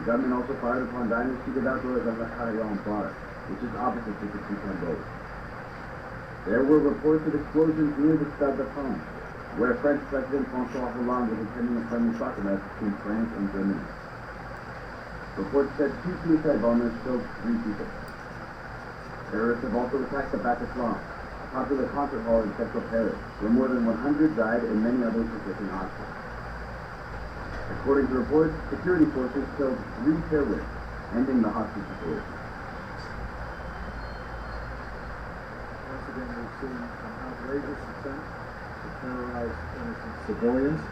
The government also fired upon dynasty without as a carry-on product, which is opposite to the two-time vote. There were reports of explosions near the Stade de France, where French President François Hollande was attending a friendly soccer match between France and Germany. Reports said 2 suicide bombers killed 3 people. Terrorists have also attacked the Bataclan, a popular concert hall in central Paris, where more than 100 died and many others were taken to hospital. According to reports, security forces killed 3 terrorists, ending the hostage situation. Once again, we've seen an outrageous attempt to terrorize innocent civilians.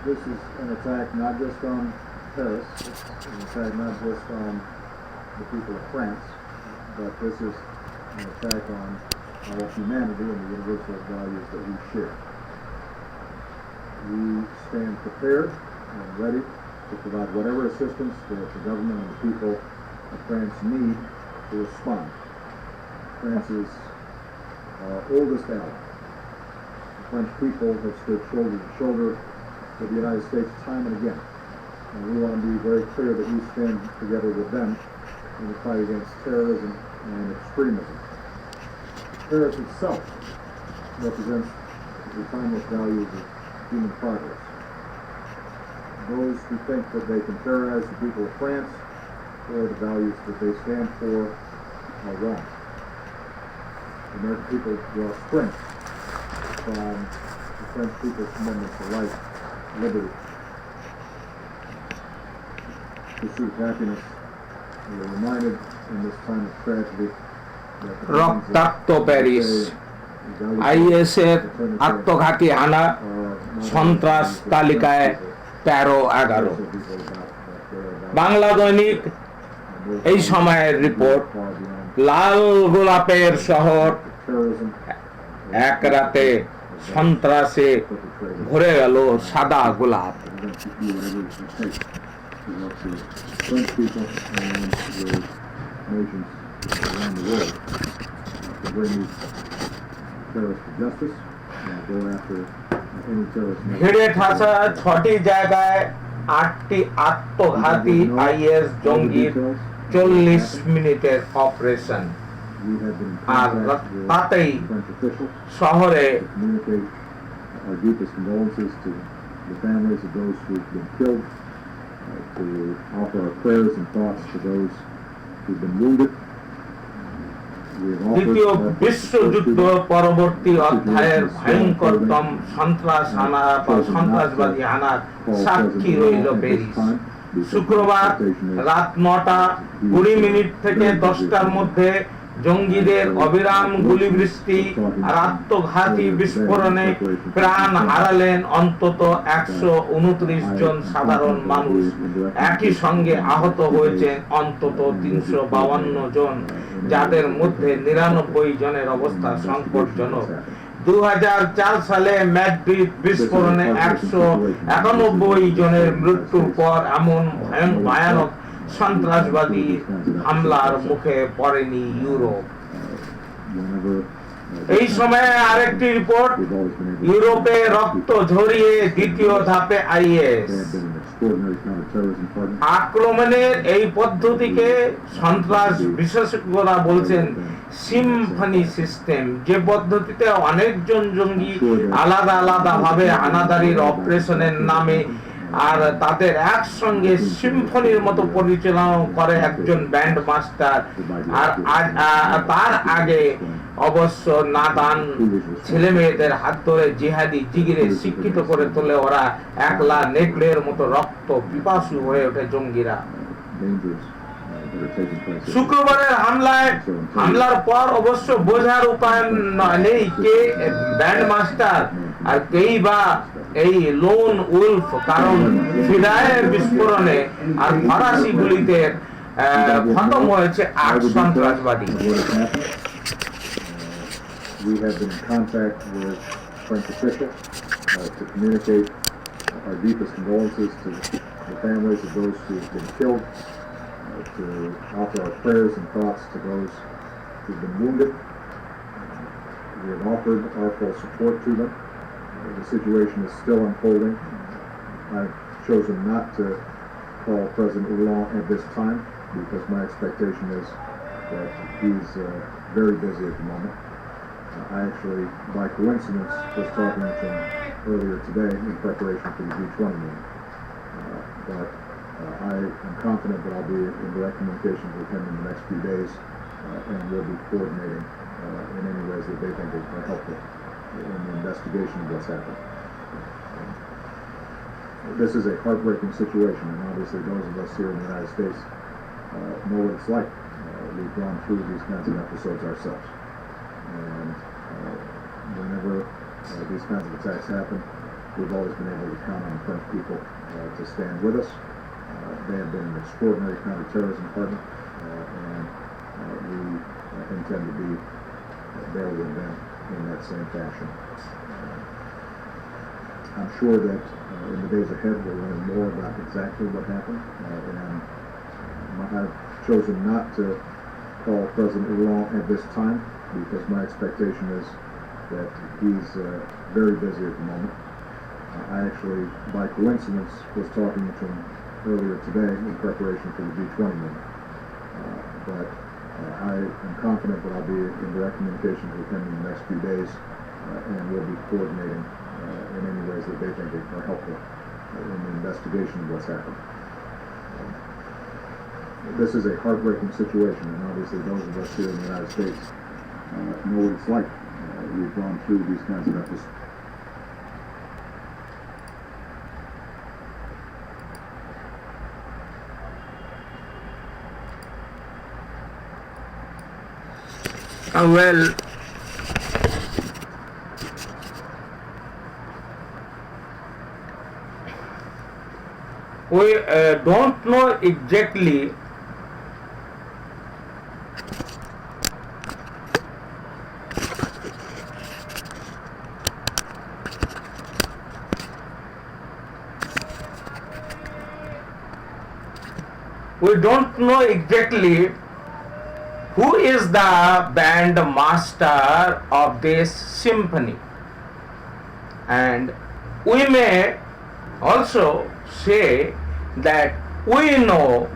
This is an attack not just on Paris, it's an attack not just on the people of France, but this is an attack on all humanity and the universal values that we share. We stand prepared and ready to provide whatever assistance that the government and the people of France need to respond. France's oldest ally. The French people have stood shoulder to shoulder with the United States time and again. And we want to be very clear that we stand together with them in the fight against terrorism and extremism. Paris itself represents the timeless values of human progress. Those who think that they can terrorize the people of France or the values that they stand for are wrong. The American people draw strength from the French people's commitment to life, liberty, pursuit of happiness. We are reminded in this time of tragedy that the রক্তাক্ত Paris, আইএসের আত্মঘাতী হানা, সন্ত্রাস তালিকায় 13-11। বাংলা দৈনিক এই সময়ের report, লাল গোলাপের শহর এক রাতে সন্ত্রাসে ভরে গেল সাদা গোলাপ। ঘিরে ঠাসা 6টি জায়গায় 8টি আত্মঘাতী আইএস জঙ্গির 40 মিনিটের অপারেশন, আর তাতেই শহরে to offer our prayers and thoughts to those who've been wounded. দ্বিতীয় বিশ্বযুদ্ধ পরবর্তী অধ্যায়ের ভয়ঙ্করতম সন্ত্রাসবাদী হানার সাক্ষী রইল প্যারিস। শুক্রবার রাত 9:20 থেকে 10টার মধ্যে জঙ্গিদের অবিরাম গুলিবৃষ্টি আর আত্মঘাতী বিস্ফোরণে প্রাণ হারালেন অন্তত 129 জন সাধারণ মানুষ। একই সঙ্গে আহত হয়েছেন অন্তত 352 জন, যাদের মধ্যে 99 জনের অবস্থা সংকটজনক। 2004 সালে ম্যাড্রিড বিস্ফোরণে 191 জনের মৃত্যুর পর এমন ভয়ানক সন্ত্রাসবাদী হামলার মুখে পড়েনি ইউরোপ। এই সময়ে আরেকটি রিপোর্ট, ইউরোপে রক্ত ঝরিয়ে দ্বিতীয় ধাপে আইএস আক্রমণের এই পদ্ধতিকে সন্ত্রাস বিশেষজ্ঞরা বলছেন সিম্ফনি সিস্টেম, যে পদ্ধতিতে অনেকজন জঙ্গি আলাদা আলাদা ভাবে হানাদারির অপারেশনের নামে আর তাদের একসঙ্গে সিম্ফনির মতো পরিচালনা করে একজন ব্যান্ড মাস্টার। আর তার আগে অবশ্য নাদান ছেলে মেয়েদের হাত ধরে জিহাদি জিগিরে শিক্ষিত করে তোলে ওরা। একলা নেকড়ের মতো রক্ত পিপাসু হয়ে ওঠে জঙ্গিরা। শুক্রবারের হামলার পর অবশ্য বোঝার উপায় নেই কে ব্যান্ড মাস্টার আর কেই বা এই লোন উলফ, কারণ ফিদায়ের বিস্ফোরণে আর ফরাসি গুলিতে খতম হয়েছে 8 সন্ত্রাসবাদী। We have been in contact with French officials to communicate our deepest condolences to the families of those who have been killed, to offer our prayers and thoughts to those who have been wounded. We have offered our full support to them. The situation is still unfolding. I've chosen not to call President Hollande at this time because my expectation is that he's very busy at the moment. I actually, by coincidence, was talking to him earlier today in preparation for the G20 meeting. But I am confident that I'll be in direct communications with him in the next few days, and we'll be coordinating in any ways that they think are helpful in the investigation of what's happened. This is a heartbreaking situation, and obviously those of us here in the United States know what it's like. We've gone through these kinds of episodes ourselves. And whenever these kinds of attacks happen, we've always been able to count on French people to stand with us. They have been an extraordinary counterterrorism partner, and we intend to be there with them in that same fashion. I'm sure that in the days ahead we'll learn more about exactly what happened, and I've chosen not to call President Hollande at this time because my expectation is that he's very busy at the moment. I actually, by coincidence, was talking to him earlier today in preparation for the G20 meeting. But I am confident that I'll be in direct communications with him in the next few days, and we'll be coordinating in any ways that they think are helpful in the investigation of what's happened. This is a heartbreaking situation, and obviously those of us here in the United States know what it's like. We've gone through these kinds of episodes. Well, we don't know exactly who is the band master of this symphony, and we may also say that we know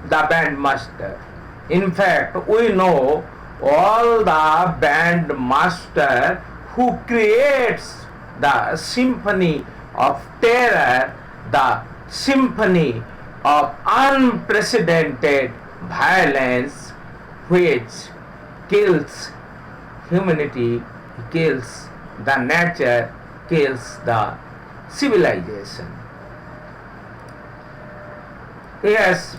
the band master. In fact, we know all the band master who creates the symphony of terror, the symphony of unprecedented violence, which kills humanity, kills the nature, kills the civilization. Yes,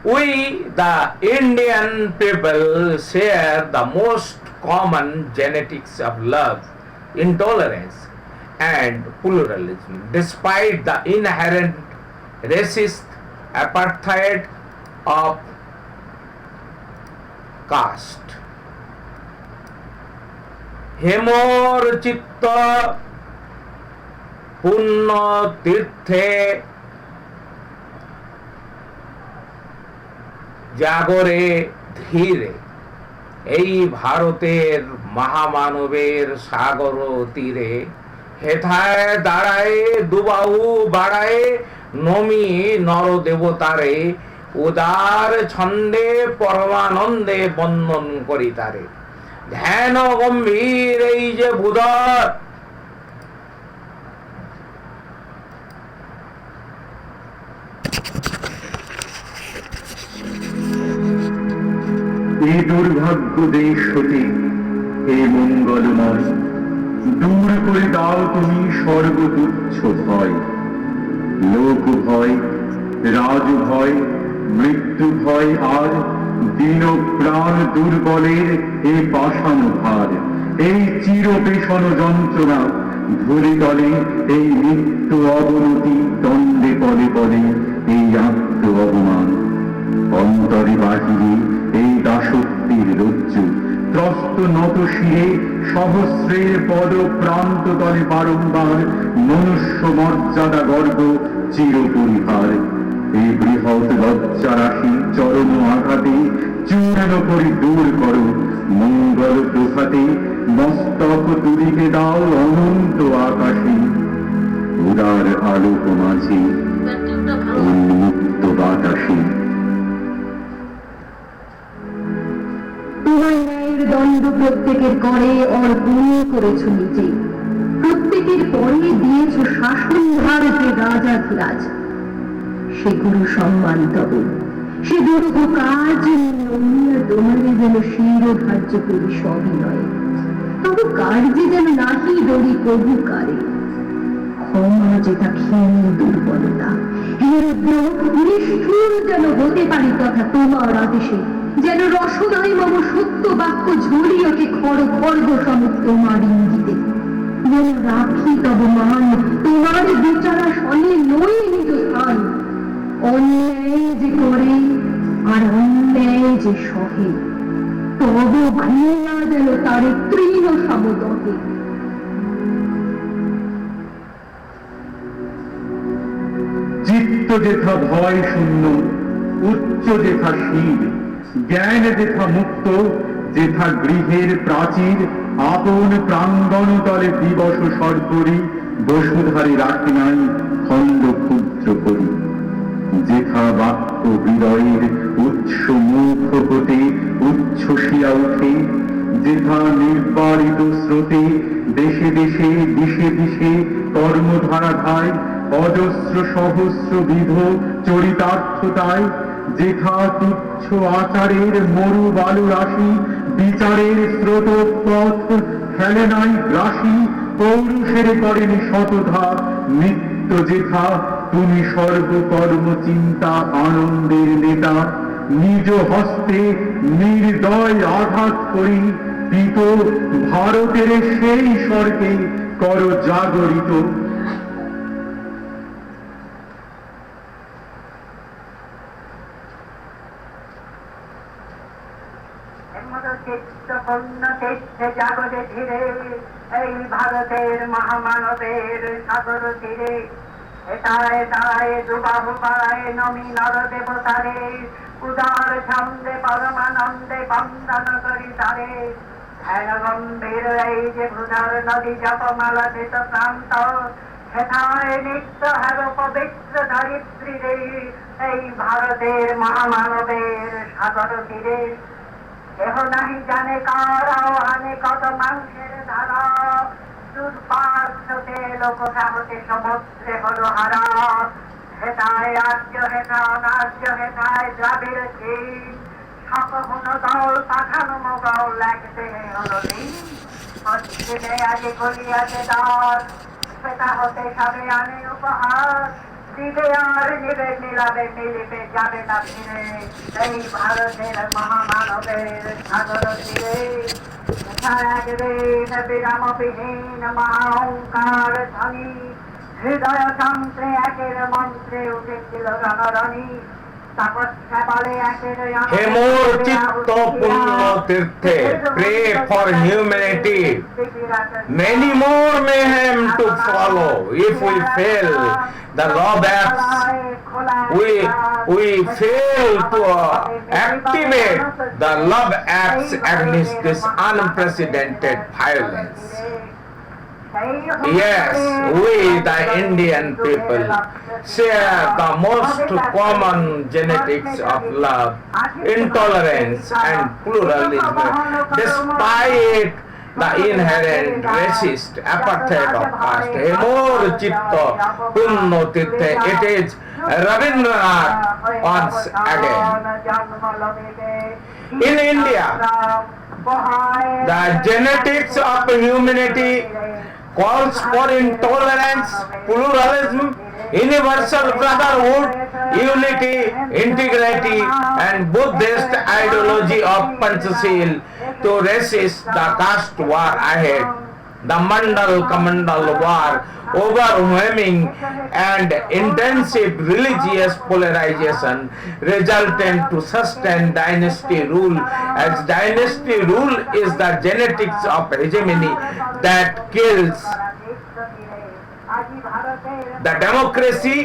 we, the Indian people, share the most common genetics of love, intolerance, and pluralism, despite the inherent racist apartheid of caste. হেমর চিত্ত পুণ্য তীর্থে জাগরে ধীরে, এই ভারতের মহামানবের সাগর তীরে, হেথায় দাঁড়ায় দুবাহু বাড়ায় নমি নর দেবতারে, উদার ছন্দে পরমানন্দে বন্দন করি তারে। ধ্যান গম্ভীর এই যে বুধর, এই দুর্ভাগ্য দেশ হতে হে মঙ্গলময়, দূর করে দাও তুমি সর্বতুচ্ছ ভয়, লোক ভয়, রাজ ভয়, মৃত্যু ভয়, আর দীন প্রাণ দুর্বলের এ পাষাণ ভার, এই চির পেশন যন্ত্রণা ধরে তলে, এই নিত্য অবনতি দণ্ডে পলে পলে, এই আত্ম অবমান অন্তরে বাহিরে এই দাসত্বের রজ্জু, ত্রস্ত নত শিরে সহস্রের পদ প্রান্ত তলে বারংবার মনুষ্য মর্যাদা গর্ব চির পরিহার। এই বৃহৎ লজ্জা রাশি চরম আঘাতে চূর্ণ করে দূর করো মঙ্গল প্রভাতে, মস্তক তুলিতে দাও অনন্ত আকাশে, উদার আলোক মাঝে উন্মুক্ত আনন্দ প্রত্যেকের করে অর্পণ করেছ নিজে, প্রত্যেকের পরে দিয়েছ শাসন ভারতে রাজাধিরাজ। সে গুরু সম্মান তব, সে দুর্গ কাজ নমিয়া তোমারে যেন শিরোধার্য করি সবিনয়ে, তবু কার্যে যেন নাহি ডরি প্রভু কারে। ক্ষমা যেটা ক্ষীণ দুর্বলতা, নিষ্ঠুর যেন হতে পারি তথা তোমার আদেশে, যেন রসনায় মম সত্য বাক্য ঝরি ওঠে খড় খড়গ সম তোমার ইঙ্গিতে। যেন রাখি তব মান তোমার বিচারা সনে নই নিজ স্থান। অন্যায় যে করে আর অন্যায় যে সহে, তব ঘৃণা যেন তারে তৃণ সমদহে। চিত্ত যেথা ভয় শূন্য, উচ্চ যেথা শীল, জ্ঞান যেথা মুক্ত, যেথা গৃহের প্রাচীর, আপন প্রাঙ্গণ তলে দিবস সর্বরি, বসুধারী রাখি নাই খণ্ড ক্ষুদ্র করি। যেথা বাক্য হৃদয়ের উৎস মুখ হতে উচ্ছ্বসিয়া উঠে, যেথা নির্বারিত স্রোতে দেশে দেশে দিশে দিশে কর্মধারা ধায়, অজস্র সহস্র বিধ চরিতার্থতায়, যেথা তুচ্ছ আচারের মরু বালু রাশি, বিচারের স্রোতপথ ফেলে নাই গ্রাসী, পৌরুষের করেন শতধা নিত্য। যেথা তুমি সর্বকর্ম চিন্তা আনন্দের নেতা, নিজ হস্তে নির্দয় আঘাত করি পিত ভারতের সেই স্বর্গে কর জাগরিত। জাগরে ধীরে এই ভারতের মহামানবের সাগর তীরে, এটায় তারায় দুবাহু পাড়ায় নমি নর দেবতারে, উদার ছন্দে পরমানন্দে বন্দন করি তারে। ধ্যান গম্ভীর এই যে ভুধার নদী জপমালা দিত প্রান্ত, সেথায় নিত্য হের পবিত্র ধরিত্রী রে এই ভারতের মহামানবের সাগর তীরে। কেহ নাহি জানে কার আহ্বানে কত মাংসের ধারা, দুর্পার্শ্বতে লোকটা হতে সমুদ্রে হল হারা। হেতায় রাজ্য হেতা অনার্য হেতায় দ্রাবিড় চীন, সকহন দল পাঠানো মোগল লাগতে হল দিন। পশ্চিমে আগে গলিয়াছে দ্বার, সেটা হতে সবে আনে উপহার। দিবে আর নিবে নিলাবে মিলিবে যাবে না ফিরে এই ভারতের মহামানবের সাগর তীরে। একদিন বিরামবিহীন মহাঙ্কার ধ্বনি, হৃদয় যন্ত্রে একের মন্ত্রে উঠেছিল রণরণী। হে মোর চিত্ত পুণ্য তীর্থে, pray for humanity. Many more mayhem to follow. If we fail the love acts, we fail to activate the love acts against this unprecedented violence. Yes, we the Indian people share the most common genetics of love, intolerance and pluralism, despite the inherent racist apartheid of caste. Amor chitta punno tirthe, it is Rabindranath once again. In India, the genetics of humanity calls for intolerance, pluralism, universal brotherhood, unity, integrity, and Buddhist ideology of Panchsheel to resist the caste war ahead. The Mandal Kamandal War, overwhelming and intensive religious polarization, resultant to sustain dynasty rule, as dynasty rule is the genetics of hegemony that kills the democracy,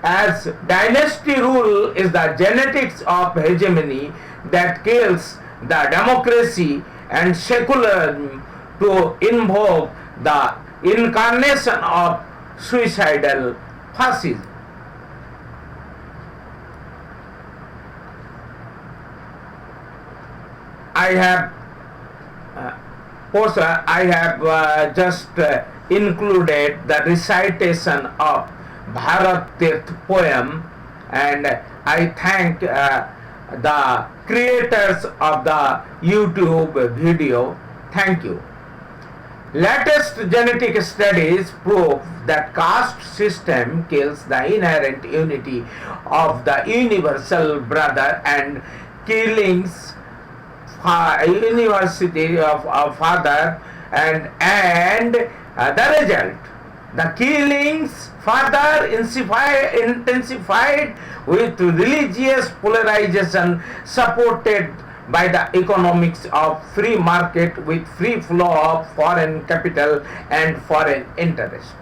as dynasty rule is the genetics of hegemony that kills the democracy, and secularism to invoke the incarnation of suicidal fascism. I have course, I have just included the recitation of Bharat Tirth poem, and I thank the creators of the YouTube video. Thank you. Latest genetic studies prove that caste system kills the inherent unity of the universal brother and killings university of father and the result. The killings further intensified with religious polarization supported by the economics of free market with free flow of foreign capital and foreign interest.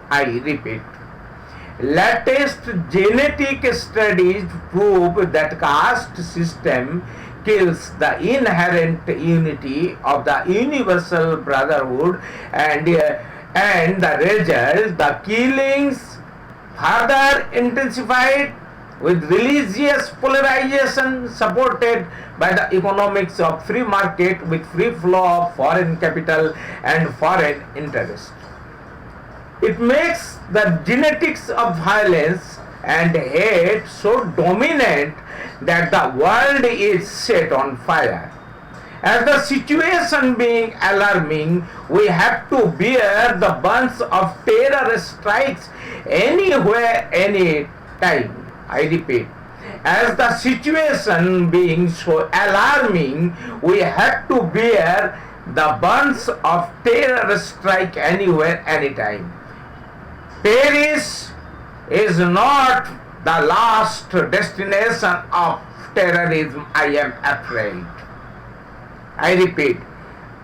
I repeat, latest genetic studies prove that caste system kills the inherent unity of the universal brotherhood, and the result, the killings further intensified with religious polarization supported by the economics of free market with free flow of foreign capital and foreign interest. It makes the genetics of violence and hate so dominant that the world is set on fire. As the situation being alarming, we have to bear the brunt of terror strikes anywhere, any time. I repeat, as the situation being so alarming, we have to bear the brunt of terror strike anywhere, anytime. Paris is not the last destination of terrorism, I am afraid. I repeat,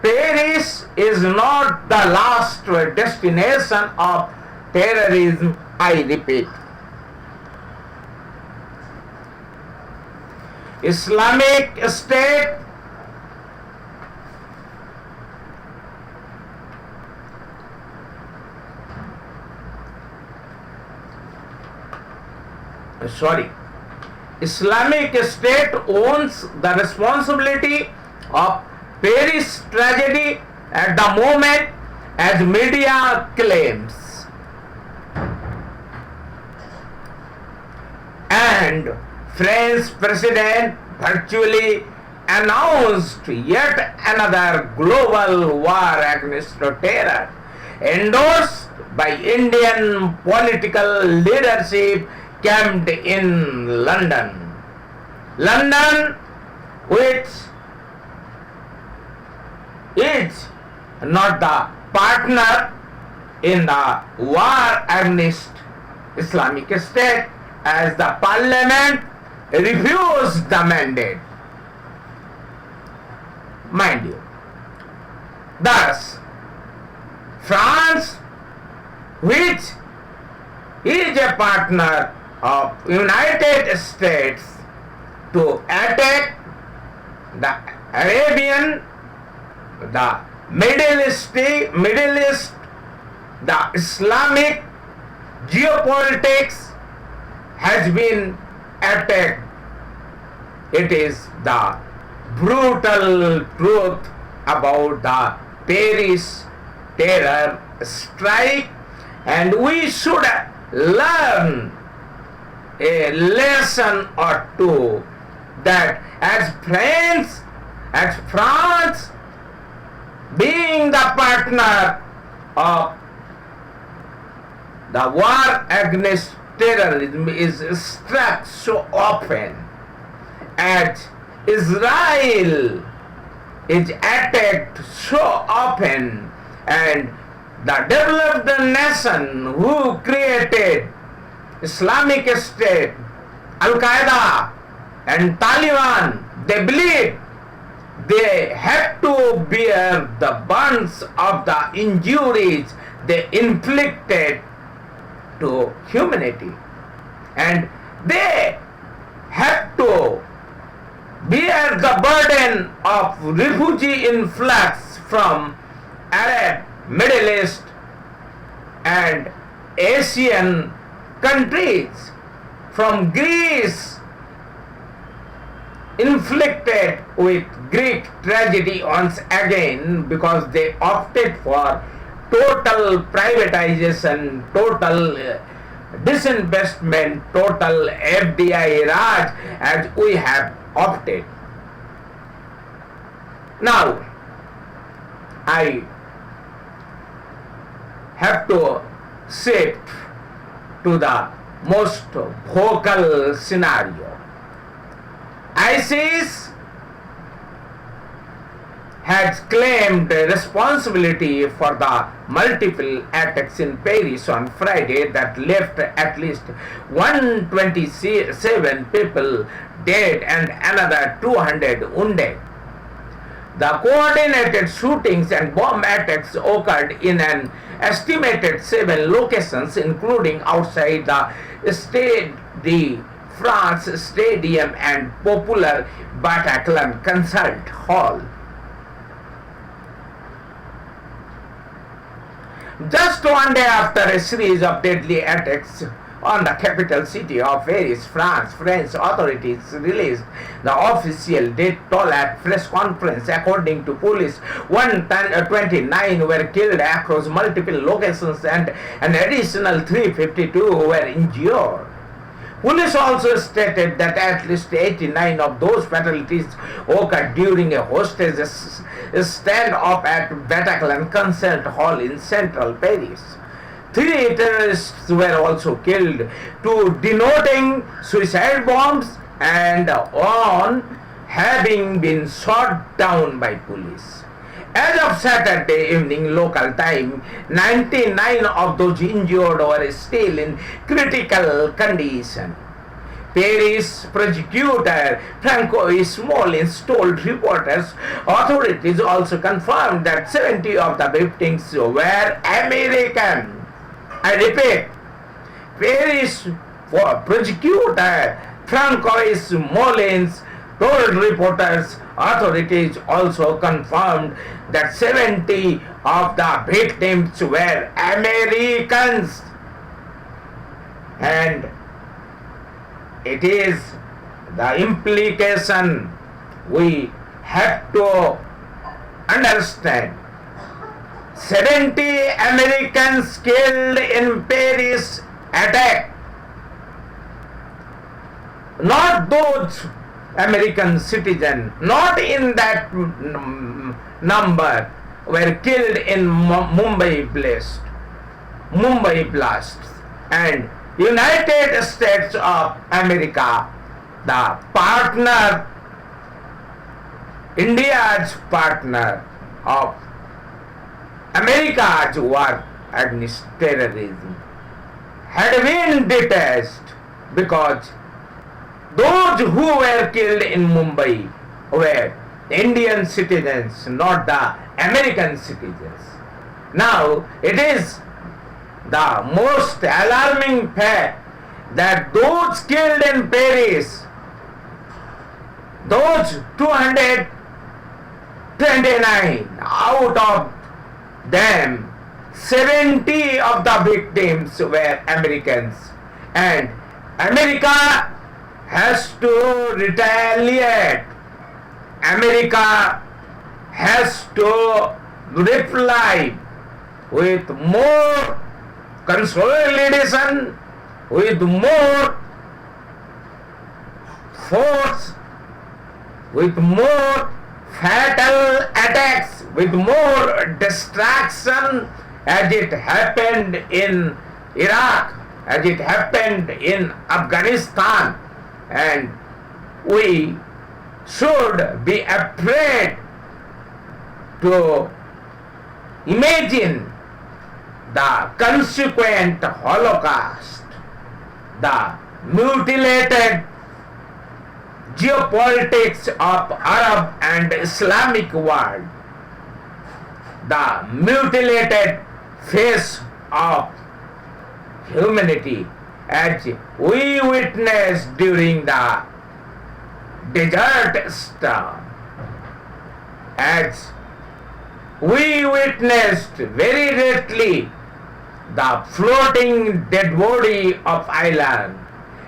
Paris is not the last destination of terrorism, I repeat. Islamic State Islamic State owns the responsibility of Paris tragedy at the moment, as media claims. And French president virtually announced yet another global war against terror, endorsed by Indian political leadership camped in London. London, which is not the partner in the war against Islamic State, as the parliament refused the mandate. Mind you, thus France, which is a partner of United States to attack the Arabian, the Middle East, the Islamic geopolitics has been attacked. It is the brutal truth about the Paris terror strike, and we should learn a lesson or two that as France being the partner of the war against terrorism is struck so often, as Israel is attacked so often, and the developed nation who created Islamic State, Al-Qaeda and Taliban, they believe they have to bear the burns of the injuries they inflicted to humanity, and they have to bear the burden of refugee influx from Arab, Middle East and Asian countries, from Greece inflicted with Greek tragedy once again because they opted for total privatization, total disinvestment, total FDI Raj as we have opted. Now, I have to shift to the most vocal scenario. ISIS has claimed responsibility for the multiple attacks in Paris on Friday that left at least 127 people dead and another 200 wounded. The coordinated shootings and bomb attacks occurred in an estimated 7 locations, including outside the Stade de France Stadium and popular Bataclan Concert Hall. Just one day after a series of deadly attacks on the capital city of Paris, France, French authorities released the official death toll at press conference. According to police, 129 were killed across multiple locations and an additional 352 were injured. Police also stated that at least 89 of those fatalities occurred during a hostage standoff at Bataclan Concert Hall in central Paris. 3 terrorists were also killed, 2 denoting suicide bombs and one having been shot down by police. As of Saturday evening local time, 99 of those injured were still in critical condition. Paris prosecutor Francois Smolins told reporters authorities also confirmed that 70 of the victims were American. I repeat, Paris prosecutor Francois Smolins told reporters authorities also confirmed that 70 of the victims were Americans. And it is the implication we have to understand. 70 Americans killed in Paris attack. Not those American citizens, not in that number, were killed in Mumbai blasts. And United States of America, the partner, India's partner of America's war against terrorism, had been detached because those who were killed in Mumbai were Indian citizens, not the American citizens. Now, it is the most alarming fact that those killed in Paris, those 229 out of them, 70 of the victims were Americans, and America has to retaliate. America has to reply with more consolidation, with more force, with more fatal attacks, with more destruction, as it happened in Iraq, as it happened in Afghanistan. And we should be afraid to imagine the consequent Holocaust, the mutilated geopolitics of Arab and Islamic world, the mutilated face of humanity as we witnessed during the Desert Storm, as we witnessed very lately the floating dead body of Ireland,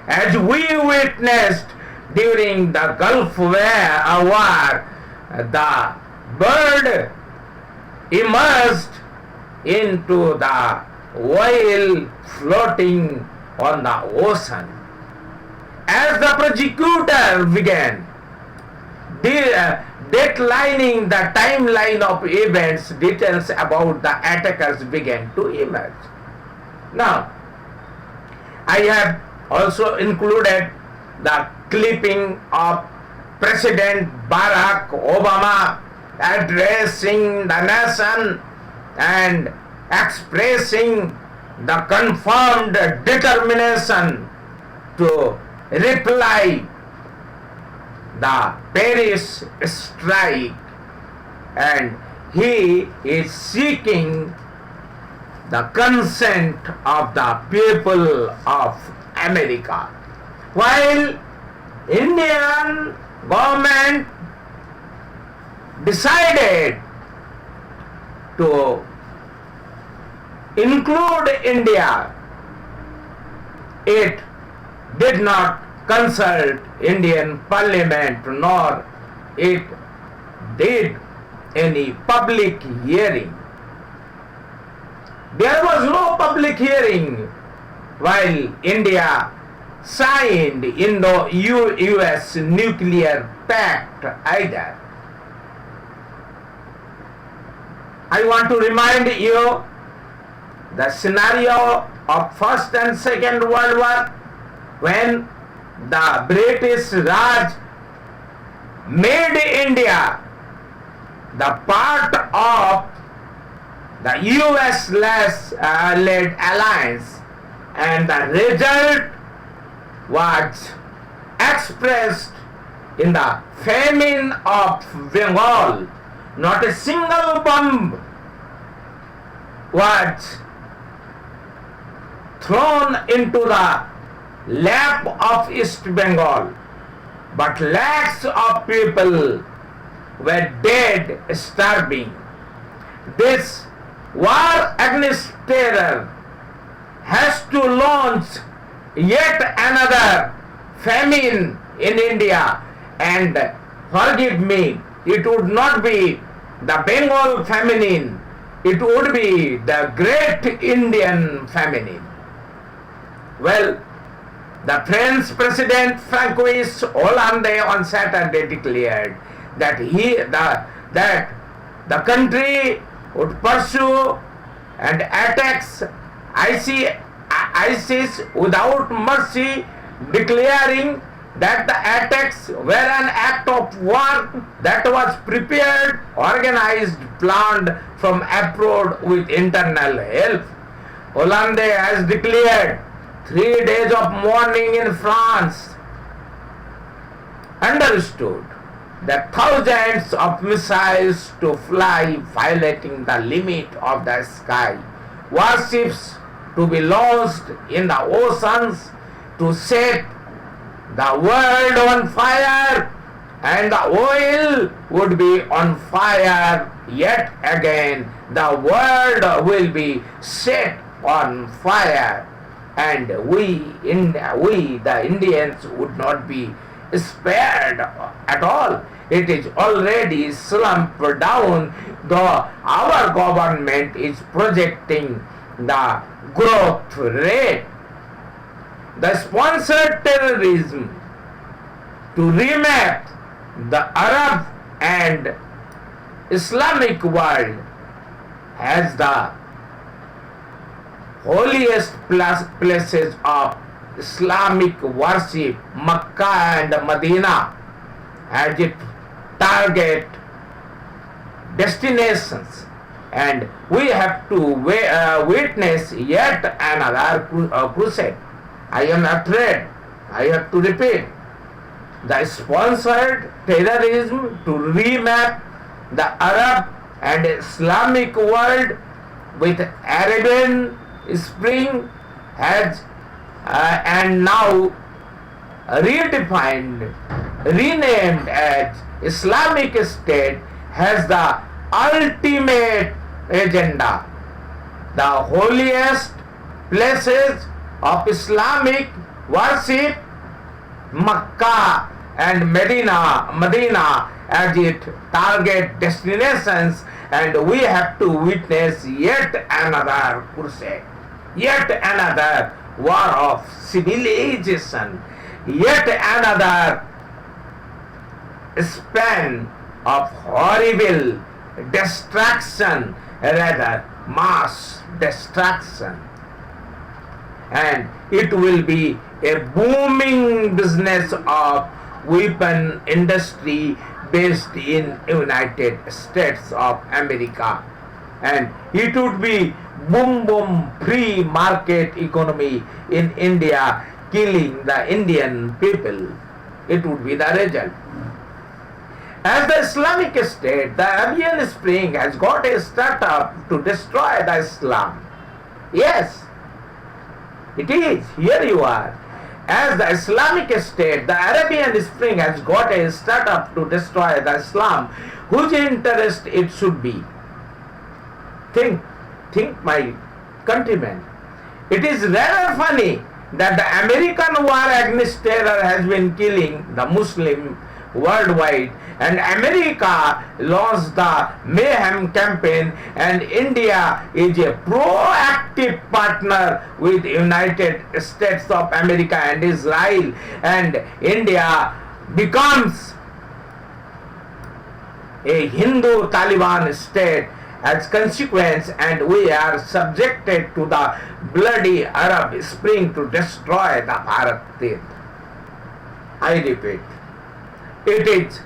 as we witnessed during the Gulf War, the bird emerged into the whale floating on the ocean. As the prosecutor began declining the timeline of events, details about the attackers began to emerge. Now, I have also included the clipping of President Barack Obama addressing the nation and expressing the confirmed determination to reply the Paris strike, and he is seeking the consent of the people of America. While Indian government decided to include India, it did not consult Indian Parliament, nor it did any public hearing. There was no public hearing while India signed Indo-US nuclear pact either. I want to remind you the scenario of First and Second World War, when the British Raj made India the part of the US-led alliance, and the result was expressed in the famine of Bengal. Not a single bomb was thrown into the lap of East Bengal, but lakhs of people were dead, starving. This war against terror has to launch yet another famine in India, and forgive me, it would not be the Bengal famine, it would be the great Indian famine. Well, the French President Francois Hollande on Saturday declared that the country would pursue and attacks ISIS without mercy, declaring that the attacks were an act of war that was prepared, organized, planned from abroad with internal help. Hollande has declared 3 days of mourning in France. Understood that thousands of missiles to fly, violating the limit of the sky, warships to be launched in the oceans to set the world on fire, and the oil would be on fire yet again. The world will be set on fire, and we the Indians would not be spared at all. It is already slumped down, though our government is projecting the growth rate. The sponsored terrorism to remap the Arab and Islamic world as the holiest places of Islamic worship, Makkah and Medina, as its target destinations, and we have to witness yet another crusade. I am afraid, I have to repeat, the sponsored terrorism to remap the Arab and Islamic world with Arabian Spring has and now redefined, renamed as Islamic State, has the ultimate agenda. The holiest places of Islamic worship, Makkah and Medina as its target destinations, and we have to witness yet another crusade, yet another war of civilization, yet another span of horrible destruction, rather mass destruction. And it will be a booming business of weapon industry based in United States of America, and it would be boom free market economy in India, killing the Indian people. It would be the result. As the Islamic State, the Arabian Spring has got a startup to destroy the Islam. Yes, it is. Here you are. As the Islamic State, the Arabian Spring has got a startup to destroy the Islam, whose interest it should be. Think, my countrymen. It is rather funny that the American war against terror has been killing the Muslim worldwide, and America launched the Mayhem campaign, and India is a proactive partner with United States of America and Israel, and India becomes a HinduTaliban state as consequence, and we are subjected to the bloody Arab Spring to destroy the Bharat. I repeat, it is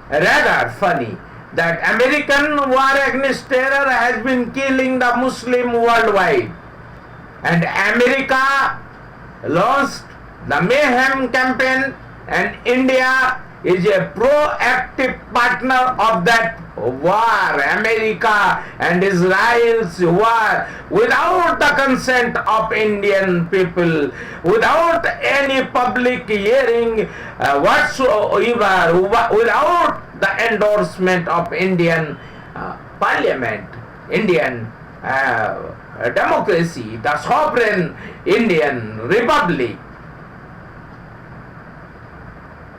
rather funny that American war against terror has been killing the Muslim worldwide, and America launched the Mayhem campaign, and India is a proactive partner of that war, America and Israel's war, without the consent of Indian people, without any public hearing whatsoever, without the endorsement of Indian Parliament, Indian democracy, the sovereign Indian Republic.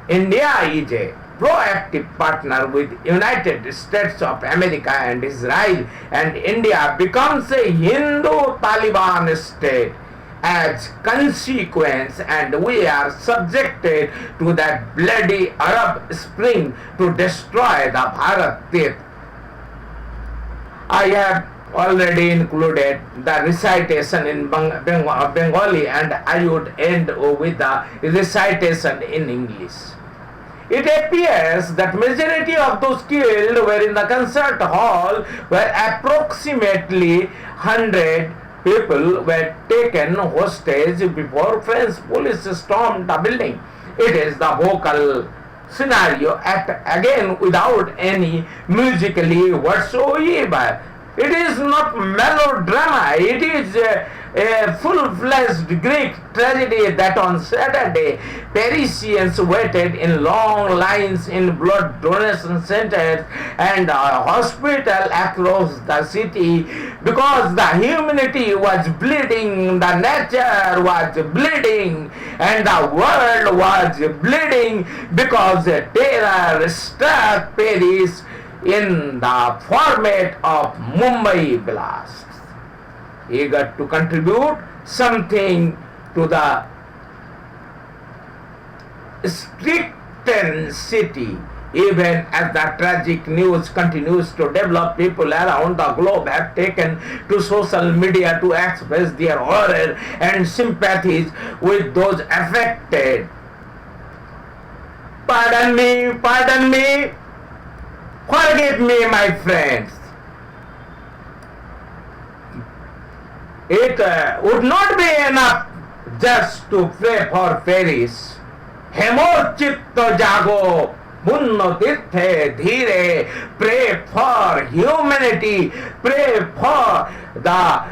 India is a proactive partner with United States of America and Israel, and India becomes a Hindu-Taliban state as consequence, and we are subjected to that bloody Arab Spring to destroy the Bharat. I have already included the recitation in Bengali, and I would end with the recitation in English. It appears that majority of those killed were in the concert hall, where approximately 100 people were taken hostage before French police stormed the building. It is the vocal scenario again without any musically whatsoever. It is not melodrama, it is a full-fledged Greek tragedy that on Saturday Parisians waited in long lines in blood donation centers and hospitals across the city, because the humanity was bleeding, the nature was bleeding, and the world was bleeding, because terror struck Paris in the format of Mumbai blasts. Eager to contribute something to the stricken city, even as the tragic news continues to develop, people around the globe have taken to social media to express their horror and sympathies with those affected. Pardon me, forgive me, my friends. It would not be enough just to pray for Paris. Hemor chitto jago punno tirthe dhire. Pray for humanity. Pray for the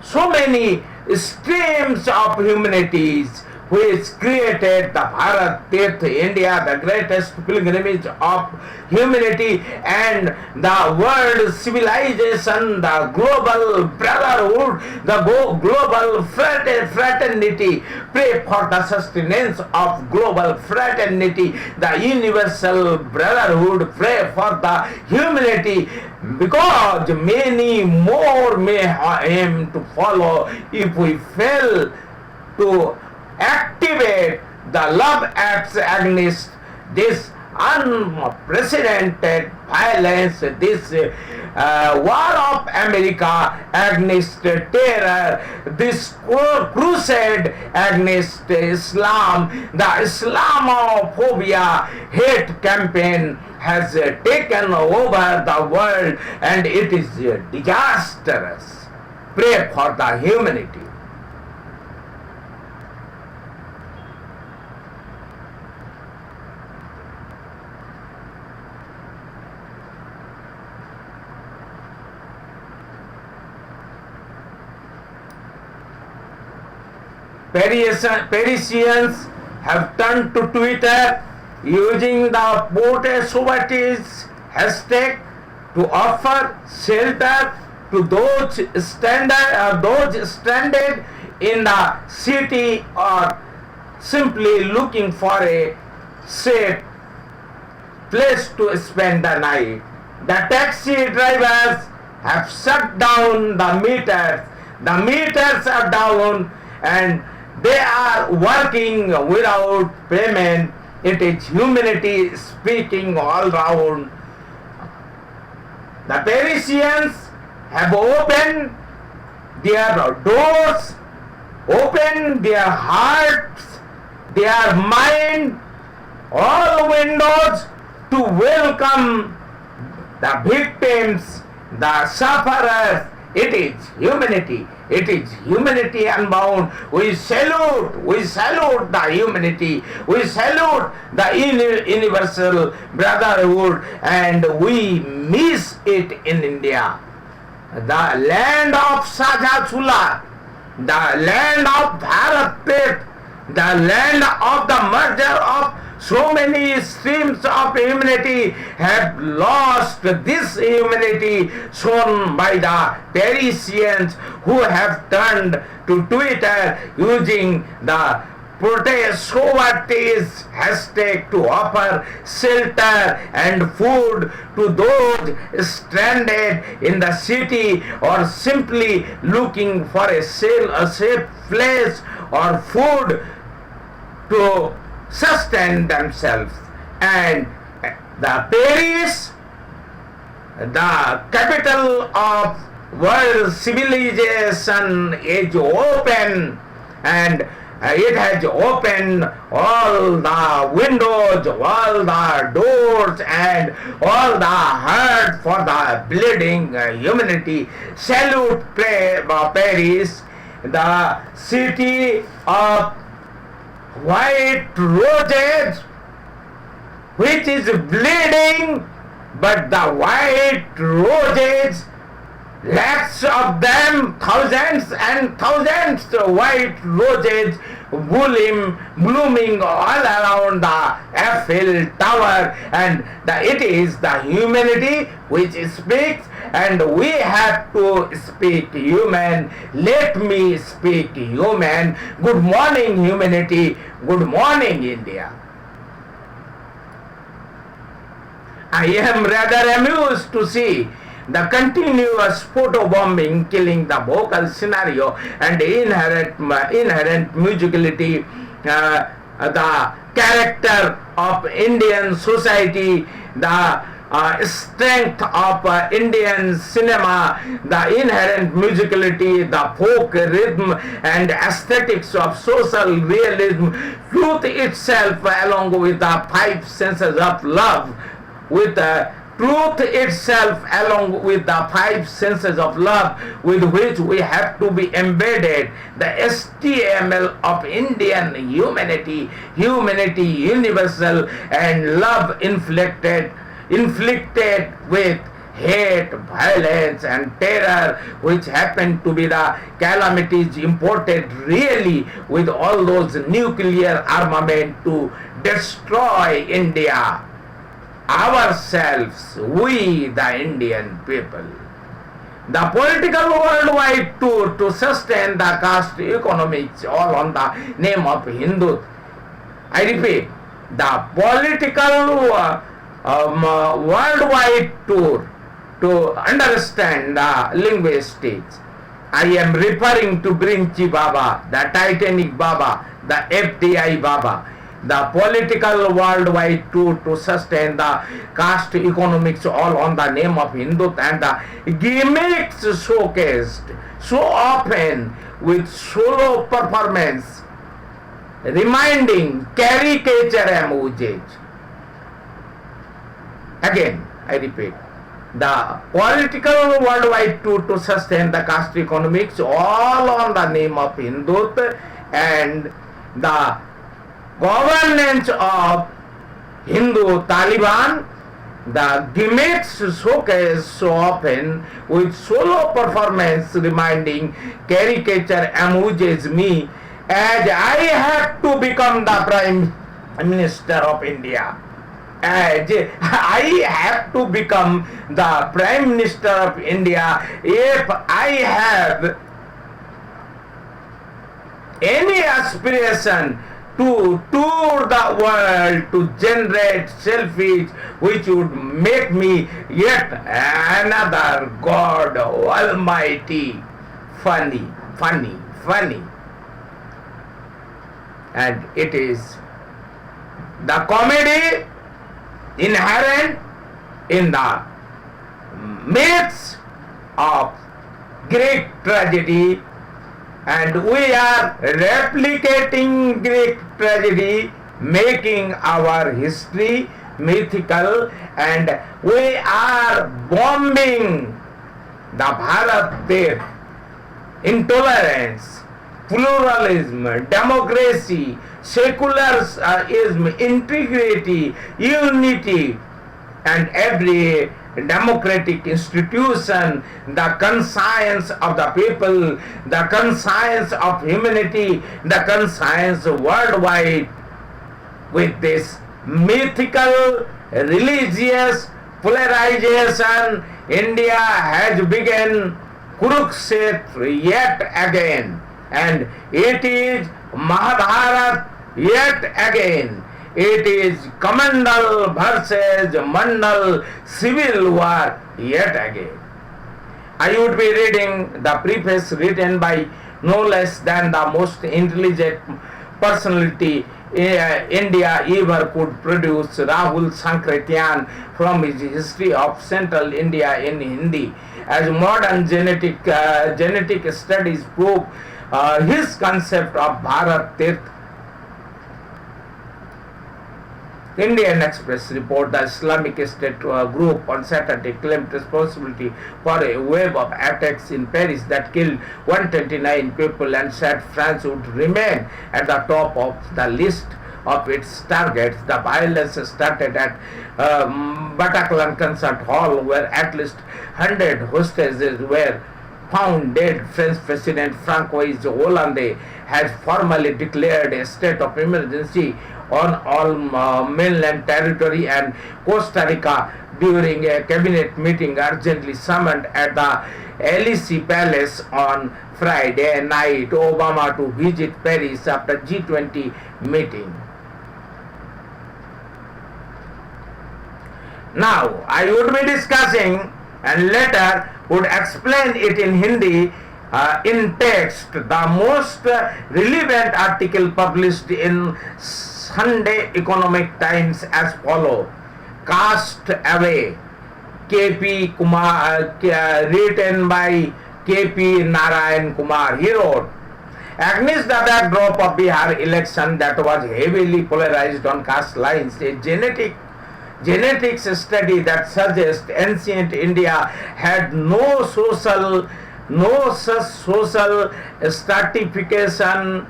so many streams of humanities which created the Bharat Tirth India, the greatest pilgrimage of humanity and the world civilization, the global brotherhood, the global fraternity. Pray for the sustenance of global fraternity, the universal brotherhood. Pray for the humanity, because many more may aim to follow if we fail to activate the love acts against this unprecedented violence, this war of America against terror, this crusade against Islam. The Islamophobia hate campaign has taken over the world and it is disastrous. Pray for the humanity. Parisians have turned to Twitter using the Buddhist hashtag to offer shelter to those stranded in the city or simply looking for a safe place to spend the night. The taxi drivers have shut down the meters. The meters are down and they are working without payment. It is humanity speaking all round. The Parisians have opened their doors, opened their hearts, their mind, all windows to welcome the victims, the sufferers. It is humanity. It is humanity unbound. We salute the humanity. We salute the universal brotherhood, and we miss it in India. The land of Saja Chula, the land of Bharat Tirth, the land of the merger of so many streams of humanity have lost this humanity shown by the Parisians who have turned to Twitter using the protest hashtag to offer shelter and food to those stranded in the city or simply looking for a safe place or food to sustain themselves. And the Paris, the capital of world civilization, is open, and it has opened all the windows, all the doors, and all the heart for the bleeding humanity. Salute Paris, the city of white roses, which is bleeding, but the white roses, lakhs of them, thousands and thousands of white roses blooming all around the Eiffel Tower, and it is the humanity which speaks, and we have to speak human. Let me speak human. Good morning, humanity. Good morning, India. I am rather amused to see the continuous photobombing killing the vocal scenario and inherent musicality, the character of Indian society, the strength of Indian cinema, the inherent musicality, the folk rhythm and aesthetics of social realism, truth itself along with the five senses of love, with the truth itself along with the five senses of love with which we have to be embedded, the HTML of Indian humanity, humanity universal and love inflicted with hate, violence and terror, which happen to be the calamities imported really with all those nuclear armament to destroy India, ourselves, we the Indian people. The political worldwide tour to sustain the caste economics all on the name of Hindu. I repeat, the political worldwide tour to understand the linguistics. I am referring to Brinchi Baba, the Titanic Baba, the FDI Baba. The political worldwide tour to sustain the caste economics all on the name of Hindu, and the gimmicks showcased so often with solo performance, reminding caricature emojis. Again, I repeat, the political worldwide tour to sustain the caste economics all on the name of Hindu, and the governance of HinduTaliban, the gimmicks showcased so often with solo performance, reminding caricature emojis me as I have to become the Prime Minister of India. As I have to become the Prime Minister of India if I have any aspiration to tour the world to generate selfish, which would make me yet another God Almighty. Funny. And it is the comedy inherent in the myths of Greek tragedy, and we are replicating Greek tragedy, making our history mythical, and we are bombing the Bharat intolerance, pluralism, democracy, secularism, integrity, unity, and every democratic institution, the conscience of the people, the conscience of humanity, the conscience worldwide. With this mythical religious polarization, India has begun Kurukshetra yet again, and it is Mahabharat yet again. It is Kamandal versus Mandal Civil War yet again. I would be reading the preface written by no less than the most intelligent personality India ever could produce, Rahul Sankrityan, from his history of Central India in Hindi. As modern genetic studies prove, his concept of Bharat Tirth. Indian Express report: the Islamic State group on Saturday claimed responsibility for a wave of attacks in Paris that killed 129 people and said France would remain at the top of the list of its targets. The violence started at Bataclan Concert Hall, where at least 100 hostages were found dead. French President Francois Hollande has formally declared a state of emergency on all mainland territory, and Costa Rica, during a cabinet meeting urgently summoned at the Elysee Palace on Friday night Obama to visit Paris after G20 meeting. Now, I would be discussing and later would explain it in Hindi in text, the most relevant article published in Sunday Economic Times as follows: Cast Away, K.P. Kumar, written by K.P. Narayan Kumar. He wrote, against the backdrop of Bihar election that was heavily polarized on caste lines, a genetics study that suggests ancient India had no such social stratification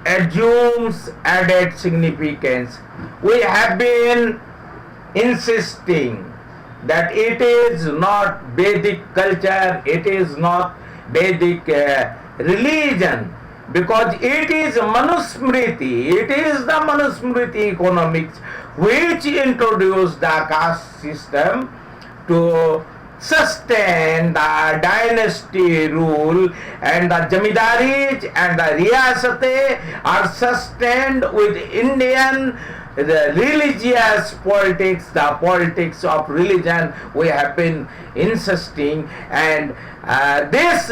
assumes added significance. We have been insisting that it is not Vedic culture, it is not Vedic religion, because it is Manusmriti, it is the Manusmriti economics which introduced the caste system to sustain the dynasty rule, and the jamidaris and the riyasate are sustained with Indian the religious politics, the politics of religion we have been insisting, and this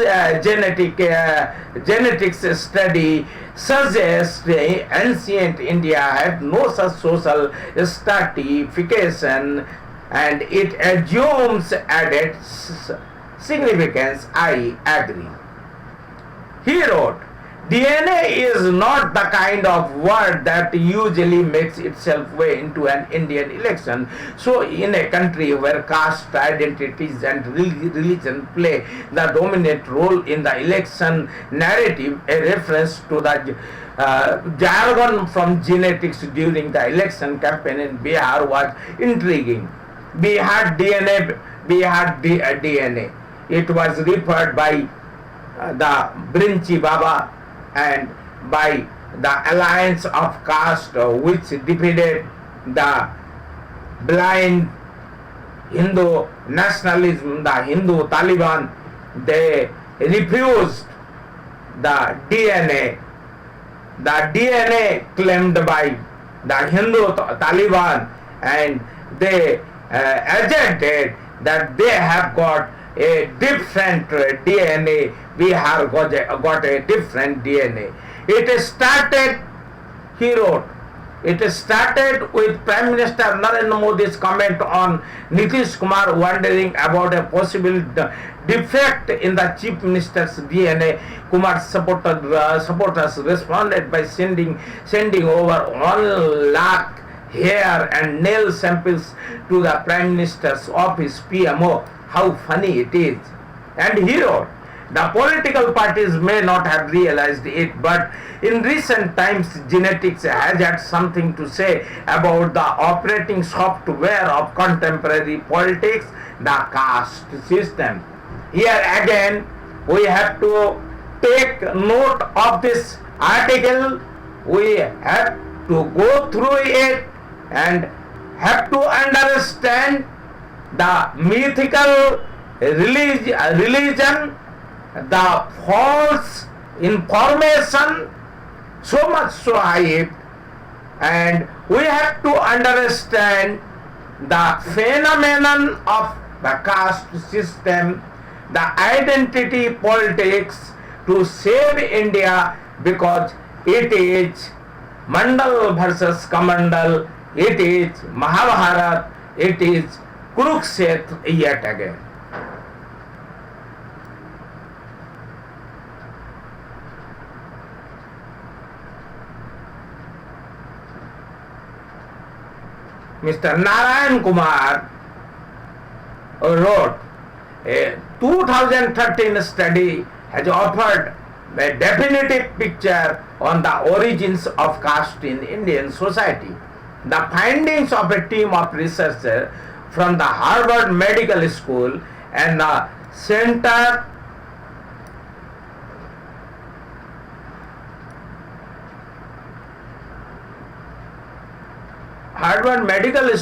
genetics study suggests ancient India had no such social stratification, and it assumes added significance. I agree. He wrote, DNA is not the kind of word that usually makes itself way into an Indian election. So in a country where caste identities and religion play the dominant role in the election narrative, a reference to the jargon from genetics during the election campaign in Bihar was intriguing. Bihar DNA. It was referred by the Brinchi Baba and by the alliance of caste which defeated the blind Hindu nationalism, the HinduTaliban. They refused the DNA claimed by the HinduTaliban, and they asserted that they have got a different DNA. We have got a different DNA. It started, he wrote, it started with Prime Minister Narendra Modi's comment on Nitish Kumar wondering about a possible defect in the Chief Minister's DNA. Kumar supporters responded by sending over 1 lakh hair and nail samples to the Prime Minister's office, PMO. How funny it is. And he wrote, the political parties may not have realized it, but in recent times genetics has had something to say about the operating software of contemporary politics, the caste system. Here again we have to take note of this article. We have to go through it and have to understand the mythical religion, the false information, so much so hyped, and we have to understand the phenomenon of the caste system, the identity politics to save India, because it is Mandal versus Kamandal, it is Mahabharata, it is Kurukshetra yet again. Mr. Narayan Kumar wrote, a 2013 study has offered a definitive picture on the origins of caste in Indian society. The findings of a team of researchers from the Harvard Medical School and the Harvard Medical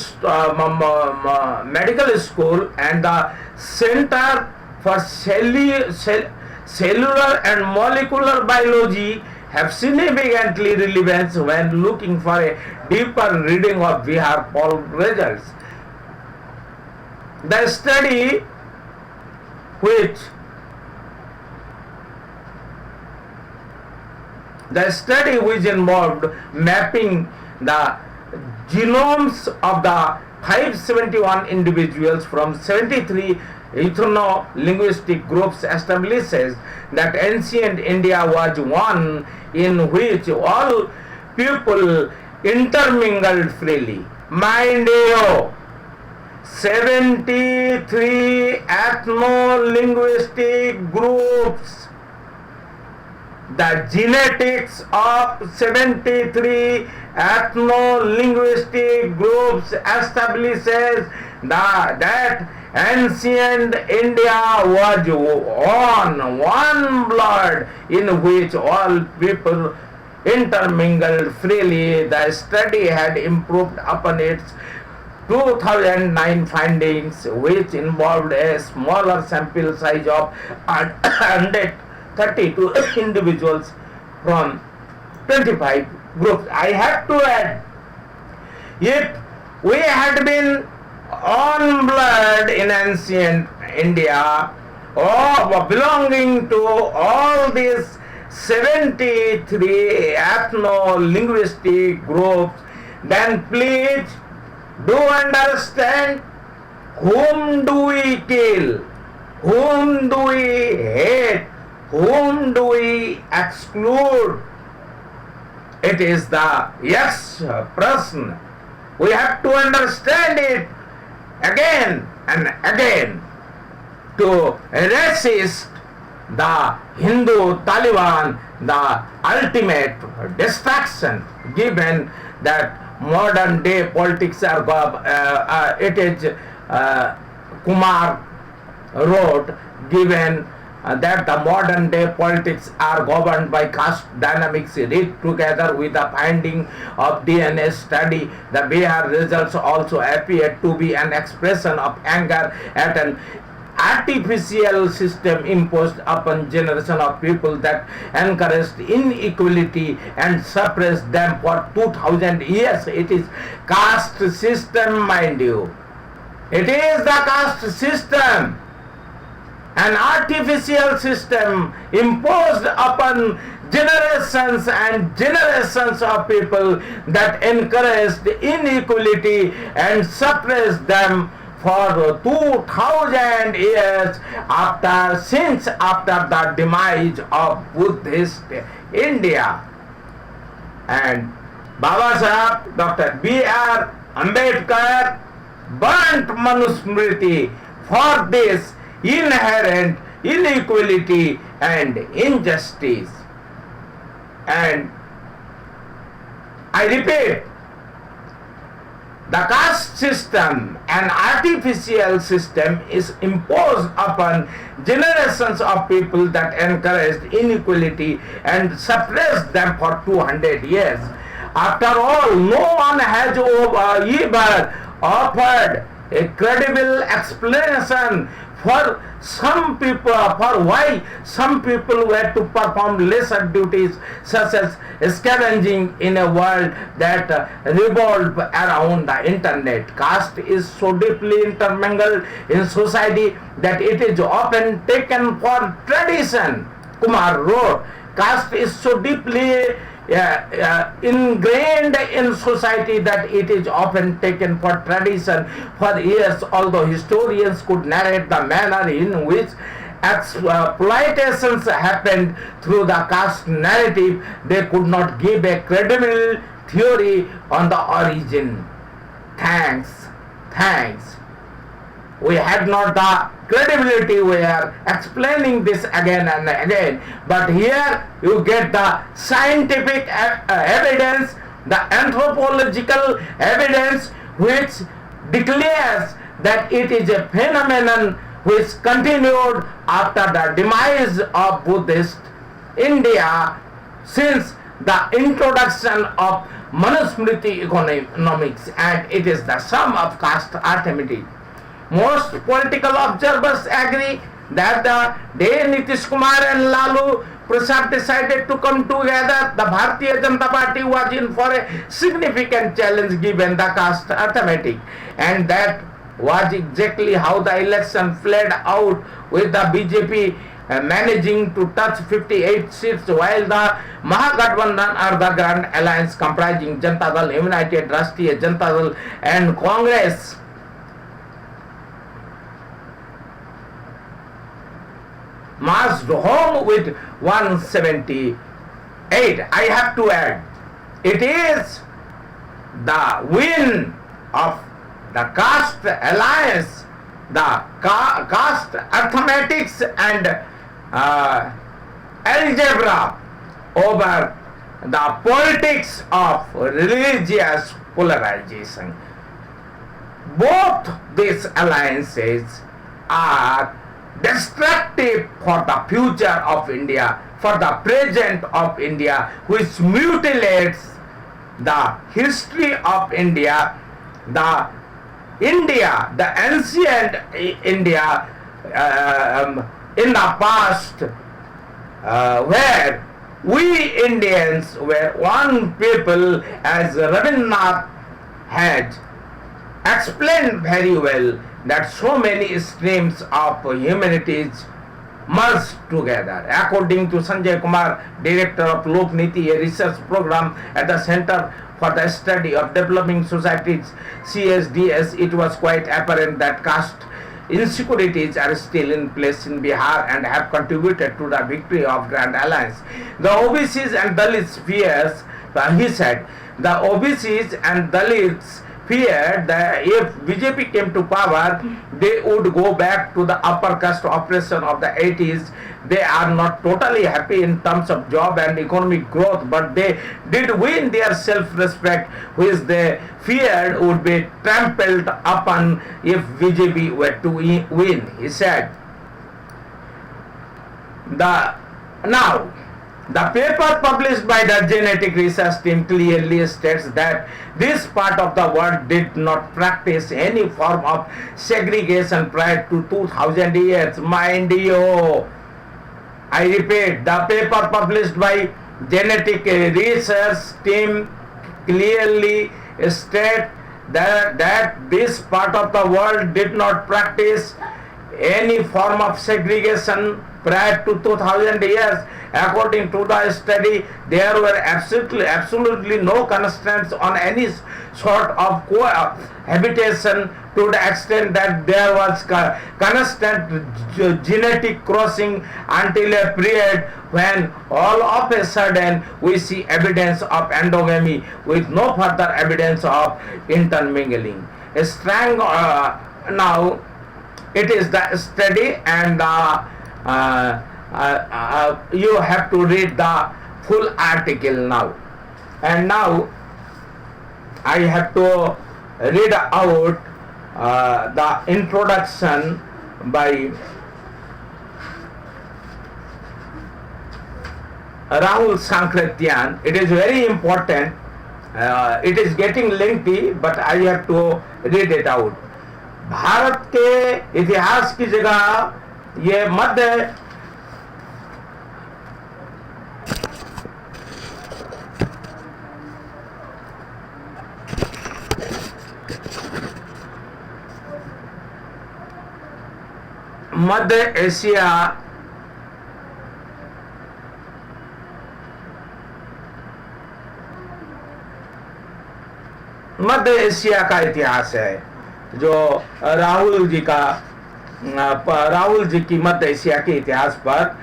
School and the Center for Cellular and Molecular Biology have significantly relevance when looking for a deeper reading of Bihar poll results. The study which involved mapping the genomes of the 571 individuals from 73 ethno-linguistic groups establishes that ancient India was one in which all people intermingled freely. Mind you, 73 ethno-linguistic groups. The genetics of 73 ethno-linguistic groups establishes that ancient India was one blood in which all people intermingled freely. The study had improved upon its 2009 findings, which involved a smaller sample size of 132 individuals from 25 groups. I have to add, if we had been on blood in ancient India, or belonging to all these 73 ethno-linguistic groups, then please do understand, whom do we kill, whom do we hate, whom do we exclude? It is the yes person. We have to understand it again and again to resist the HinduTaliban, the ultimate destruction, given that modern day politics are Kumar wrote, given that the modern day politics are governed by caste dynamics, read together with the finding of DNA study, the Bihar results also appear to be an expression of anger at an artificial system imposed upon generation of people that encouraged inequality and suppressed them for 2000 years. It is caste system, mind you. It is the caste system, an artificial system imposed upon generations and generations of people that encouraged inequality and suppressed them for 2000 years since after the demise of Buddhist India. And Baba Sahib, Dr. B.R. Ambedkar burnt Manusmriti for this inherent inequality and injustice. And I repeat, the caste system, an artificial system, is imposed upon generations of people that encouraged inequality and suppressed them for 200 years. After all, no one has ever offered a credible explanation for some people, for why some people were to perform lesser duties, such as scavenging in a world that revolved around the internet. Caste is so deeply intermingled in society that it is often taken for tradition. Kumar wrote, caste is so deeply ingrained in society that it is often taken for tradition. For years, although historians could narrate the manner in which exploitations happened through the caste narrative, they could not give a credible theory on the origin. Thanks. We had not the credibility. We are explaining this again and again. But here you get the scientific evidence, the anthropological evidence, which declares that it is a phenomenon which continued after the demise of Buddhist India since the introduction of Manusmriti economics, and it is the sum of caste arithmetic. Most political observers agree that the day Nitish Kumar and Lalu Prasad decided to come together, the Bharatiya Janata Party was in for a significant challenge given the caste arithmetic, and that was exactly how the election played out, with the BJP managing to touch 58 seats, while the Mahagathbandhan, or the Grand Alliance comprising Janata Dal, United Rashtriya Janata Dal and Congress, marched home with 178. I have to add, it is the win of the caste alliance, the caste arithmetics and algebra over the politics of religious polarization. both these alliances are destructive for the future of India, for the present of India, which mutilates the history of India, the ancient India in the past, where we Indians were one people, as Rabindranath had explained very well, that so many streams of humanities merged together. According to Sanjay Kumar, director of Lok Niti, a research program at the Center for the Study of Developing Societies, CSDS, it was quite apparent that caste insecurities are still in place in Bihar and have contributed to the victory of Grand Alliance. The OBCs and Dalits fears, he said, the OBCs and Dalits feared that if BJP came to power, they would go back to the upper caste oppression of the 80s. They are not totally happy in terms of job and economic growth, but they did win their self-respect, which they feared would be trampled upon if BJP were to win, he said. The paper published by the genetic research team clearly states that this part of the world did not practice any form of segregation prior to 2000 years. Mind you, I repeat, the paper published by genetic research team clearly states that this part of the world did not practice any form of segregation prior to 2000 years. According to the study, there were absolutely no constraints on any sort of cohabitation, to the extent that there was constant genetic crossing until a period when all of a sudden we see evidence of endogamy with no further evidence of intermingling. Now it is the study, and you have to read the full article now. And now I have to read out the introduction by Rahul Sankrityan. It is very important. It is getting lengthy, but I have to read it out. Bharat के इतिहास की जगह ये मध्य Asia का इतिहास है, जो राहुल जी की मध्य एशिया के इतिहास पर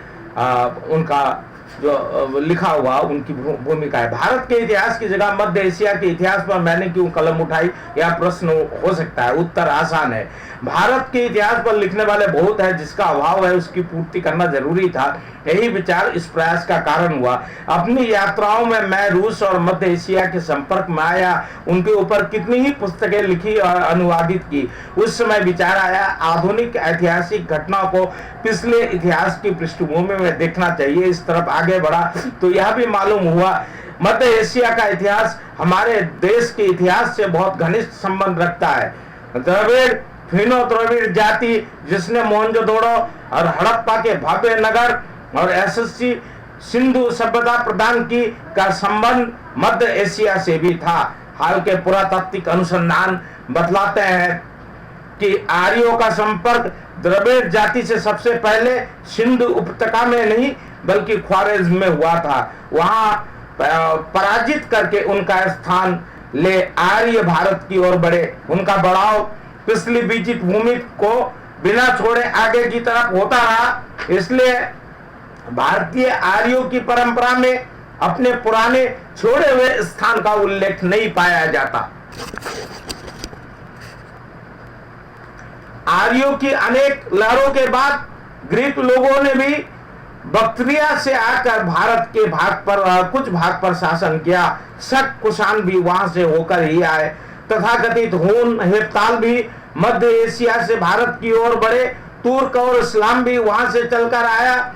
उनका जो लिखा हुआ उनकी भूमिका है। भारत के इतिहास की जगह मध्य एशिया के इतिहास पर मैंने क्यों कलम उठाई, यह प्रश्न हो सकता है। उत्तर आसान है। भारत के इतिहास पर लिखने वाले बहुत है, जिसका अभाव है उसकी पूर्ति करना जरूरी था। यही विचार इस प्रयास का कारण हुआ। अपनी यात्राओं में मैं रूस और मध्य एशिया के संपर्क में आया, उनके ऊपर कितनी ही पुस्तकें लिखी और अनुवादित की। उस समय विचार आया आधुनिक ऐतिहासिक घटनाओं को पिछले इतिहास की पृष्ठभूमि में देखना चाहिए। इस तरफ आगे बढ़ा तो यह भी मालूम हुआ मध्य एशिया का इतिहास हमारे देश के इतिहास से बहुत घनिष्ठ संबंध रखता है। द्रविड़, फिनो-द्रविड़ जाति, जिसने मोहनजोदड़ो और हड़प्पा के भव्य नगर और यशस्वी सिंधु सभ्यता प्रदान की, का संबंध मध्य एशिया से भी था। हाल के पुरातात्विक अनुसंधान बतलाते हैं कि आर्यों का संपर्क द्रविड़ जाति से सबसे पहले सिंधु उपत्यका में नहीं बल्कि ख्वारिज़्म में हुआ था। वहां पराजित करके उनका स्थान ले आर्य भारत की ओर बढ़े। उनका बढ़ाव पिछली विजित भूमि को बिना छोड़े आगे की तरफ होता रहा। इसलिए भारतीय आर्यों की परंपरा में अपने पुराने छोड़े हुए स्थान का उल्लेख नहीं पाया जाता। आर्यों की अनेक लहरों के बाद ग्रीक लोगों ने भी बक्ट्रिया से आकर भारत के कुछ भाग पर शासन किया। शक कुषाण भी वहां से होकर ही आए। तथाकथित हून हेप्ताल भी मध्य एशिया से भारत की ओर बढ़े, तुर्क और इस्लाम भी वहां से चलकर आया।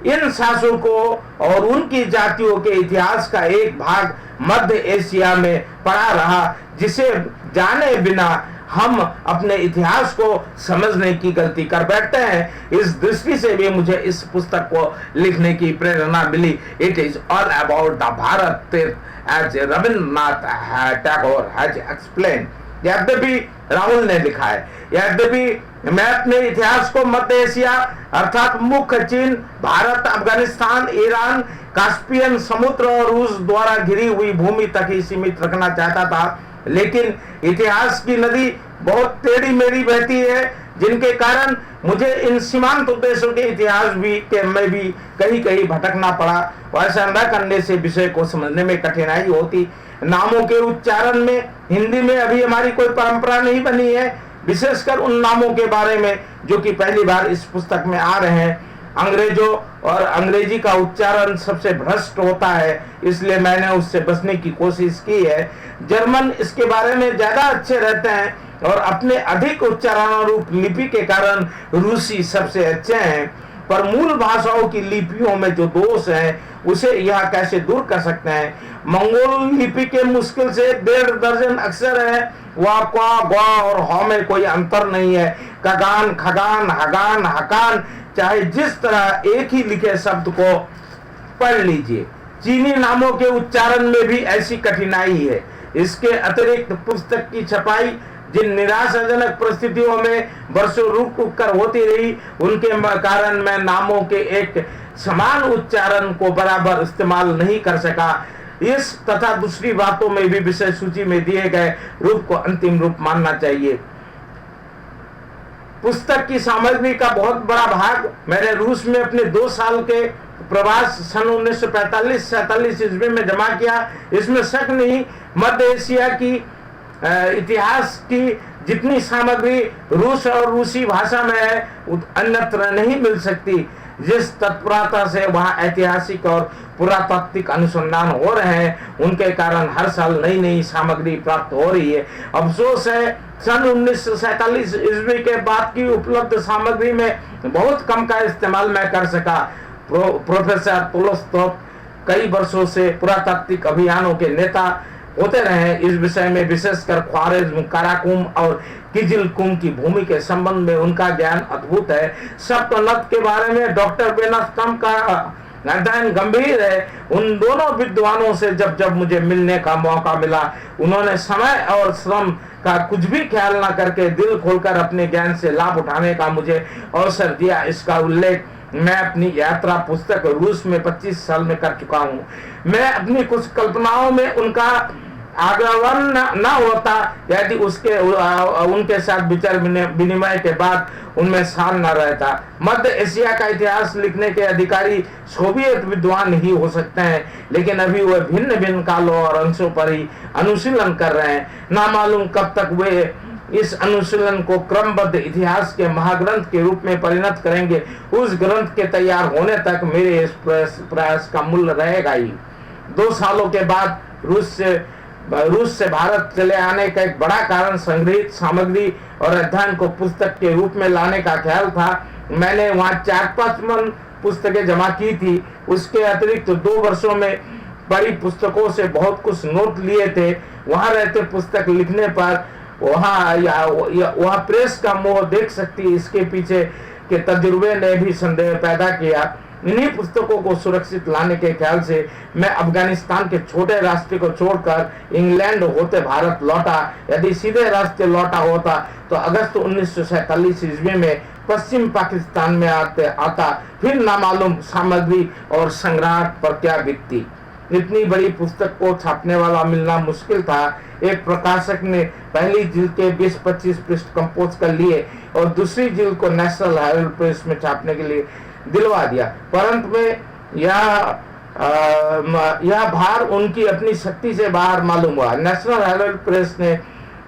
इन शासकों और उनकी जातियों के इतिहास का एक भाग मध्य एशिया में पड़ा रहा, जिसे जाने बिना हम अपने इतिहास को समझने की गलती कर बैठते हैं। इस दृष्टि से भी मुझे इस पुस्तक को लिखने की प्रेरणा मिली। It is all about the Bharat as Rabindranath Tagore has explain. यद्यपि राहुल ने लिखा है, यद्यपि मैं अपने इतिहास को मध्य एशिया अर्थात मुख्य चीन, भारत, अफगानिस्तान, ईरान, कास्पियन समुद्र और रूस द्वारा घिरी हुई भूमि तक ही सीमित रखना चाहता था, लेकिन इतिहास की नदी बहुत टेढ़ी मेढ़ी बहती है, जिनके कारण मुझे इन सीमांत देशों के इतिहास में भी कहीं कहीं भटकना पड़ा। वैसा न करने से विषय को समझने में कठिनाई होती। नामों के उच्चारण में हिंदी में अभी हमारी कोई परंपरा नहीं बनी है, विशेषकर उन नामों के बारे में जो कि पहली बार इस पुस्तक में आ रहे हैं। अंग्रेजों और अंग्रेजी का उच्चारण सबसे भ्रष्ट होता है, इसलिए मैंने उससे बचने की कोशिश की है। जर्मन इसके बारे में ज्यादा अच्छे रहते हैं और अपने अधिक उच्चारणारूप लिपि के कारण रूसी सबसे अच्छे हैं, पर मूल भाषाओं की लिपियों में जो दोष है उसे यह कैसे दूर कर सकते हैं। मंगोल लिपि के मुश्किल से 1.5 दर्जन अक्षर है, वा, क्वा, ग्वा और ह में कोई अंतर नहीं है। कगान, खगान, हगान, हकान, चाहे जिस तरह एक ही लिखे शब्द को पढ़ लीजिए। चीनी नामों के उच्चारण में भी ऐसी कठिनाई है। इसके अतिरिक्त पुस्तक की छपाई जिन निराशाजनक परिस्थितियों में वर्षों रुक कर होती रही, उनके कारण मैं नामों के एक समान उच्चारण को बराबर इस्तेमाल नहीं कर सका। इस तथा दूसरी बातों में भी विषय सूची में दिए गए रूप को अंतिम रूप मानना चाहिए। पुस्तक की सामग्री का बहुत बड़ा भाग मैंने रूस में अपने 2 साल के प्रवास सन 1945-47 ईस्वी में जमा किया। इसमें शक नहीं, मध्य एशिया की इतिहास की जितनी सामग्री रूस और रूसी भाषा में है अन्यत्र नहीं मिल सकती। जिस तत्परता से वहाँ ऐतिहासिक और पुरातात्विक अनुसंधान हो रहे हैं, उनके कारण हर साल नई नई सामग्री प्राप्त हो रही है। अफसोस है सन 1947 ईस्वी के बाद की उपलब्ध सामग्री में बहुत कम का इस्तेमाल मैं कर सका। प्रोफेसर तोलोस्तोव कई वर्षों से पुरातात्विक अभियानों के नेता होते रहे। इस विषय में विशेषकर ख्वारिज्म, काराकुम और किजिलकुम की भूमि के संबंध में उनका ज्ञान अद्भुत है। सप्तनद के बारे में डॉक्टर बेनस्टम का अध्ययन गंभीर है। उन दोनों विद्वानों से जब जब मुझे मिलने का मौका मिला, उन्होंने समय और श्रम का कुछ भी ख्याल न करके दिल खोलकर अपने ज्ञान से लाभ उठाने का मुझे अवसर दिया। इसका उल्लेख मैं अपनी यात्रा पुस्तक रूस में 25 साल में कर चुका हूँ। मैं अपनी कुछ कल्पनाओं में उनका आगमन न होता यदि उनके साथ विचार विनिमय के बाद उनमें सार न रहता। मध्य एशिया का इतिहास लिखने के अधिकारी सोवियत विद्वान ही हो सकते हैं, लेकिन अभी वे भिन्न भिन्न कालों और अंशों पर ही अनुशीलन कर रहे हैं। ना मालूम कब तक वे इस अनुशीलन को क्रमबद्ध इतिहास के महाग्रंथ के रूप में परिणत करेंगे। उस ग्रंथ के तैयार होने तक मेरे इस प्रयास का मूल्य रहेगा ही। 2 सालों के बाद रूस से भारत चले आने का एक बड़ा कारण संग्रहित सामग्री और अध्ययन को पुस्तक के रूप में लाने का ख्याल था। मैंने वहाँ 4-5 मन पुस्तकें जमा की थी। उसके अतिरिक्त 2 वर्षों में बड़ी पुस्तकों से बहुत कुछ नोट लिए थे। वहाँ रहते पुस्तक लिखने पर वहाँ प्रेस का मोह देख सकती, इसके पीछे के तजुर्बे ने भी संदेह पैदा किया। इन्हीं पुस्तकों को सुरक्षित लाने के ख्याल से मैं अफगानिस्तान के छोटे रास्ते को छोड़कर इंग्लैंड होते भारत लौटा। यदि सीधे रास्ते लौटा होता तो अगस्त 1947 ईस्वी में पश्चिम पाकिस्तान में आता, फिर नामालूम सामग्री और संग्रह पर क्या बीतती। इतनी बड़ी पुस्तक को छापने वाला मिलना मुश्किल था। एक प्रकाशक ने पहली जिल्द के 20-25 पृष्ठ कंपोज कर लिए और दूसरी जिल्द को नेशनल हेराल्ड प्रेस में छापने के लिए दिलवा दिया, परंतु में यह भार उनकी अपनी शक्ति से बाहर मालूम हुआ। नेशनल हेराल्ड प्रेस ने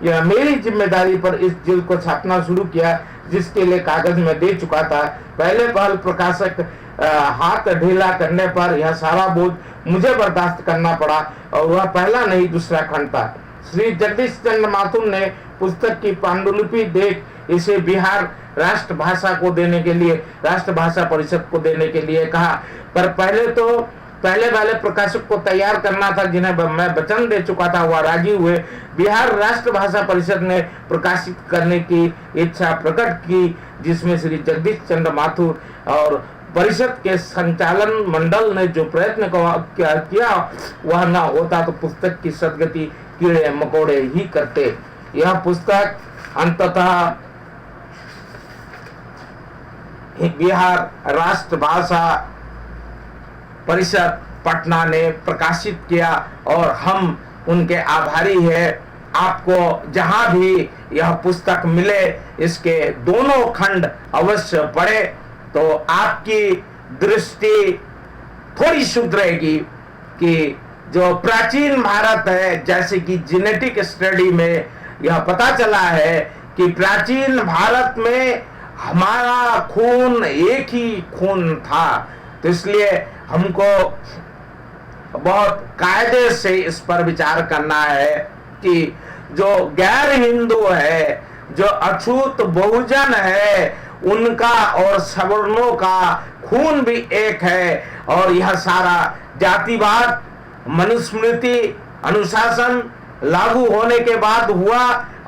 यह मेरी जिम्मेदारी पर इस जिल्द को छापना शुरू किया, जिसके लिए कागज में दे चुका था। पहले पहल प्रकाशक हाथ ढीला करने पर यह सारा बोझ मुझे बर्दाश्त करना पड़ा और वह पहला नहीं दूसरा खंड था। श्री जगदीश चंद्र माथुर ने पुस्तक की पांडुलिपि देख इसे बिहार राष्ट्रभाषा को देने के लिए, राष्ट्रभाषा परिषद को देने के लिए कहा। पर पहले वाले प्रकाशक को तैयार करना था, जिन्हें मैं वचन दे चुका था, वह राजी हुए। बिहार राष्ट्रभाषा परिषद ने प्रकाशित करने की इच्छा प्रकट की, जिसमें श्री जगदीश चंद्र माथुर और परिषद के संचालन मंडल ने जो प्रयत्न किया वह न होता तो पुस्तक की सदगति कीड़े मकोड़े ही करते। यह पुस्तक अंततः बिहार राष्ट्रभाषा परिषद पटना ने प्रकाशित किया और हम उनके आभारी हैं। आपको जहां भी यह पुस्तक मिले इसके दोनों खंड अवश्य पढ़े तो आपकी दृष्टि थोड़ी सुधरेगी कि जो प्राचीन भारत है, जैसे कि जेनेटिक स्टडी में यह पता चला है कि प्राचीन भारत में हमारा खून एक ही खून था, तो इसलिए हमको बहुत कायदे से इस पर विचार करना है कि जो गैर हिंदू है, जो अछूत बहुजन है, उनका और सवर्णों का खून भी एक है। और यह सारा जातिवाद मनुस्मृति अनुशासन लागू होने के बाद हुआ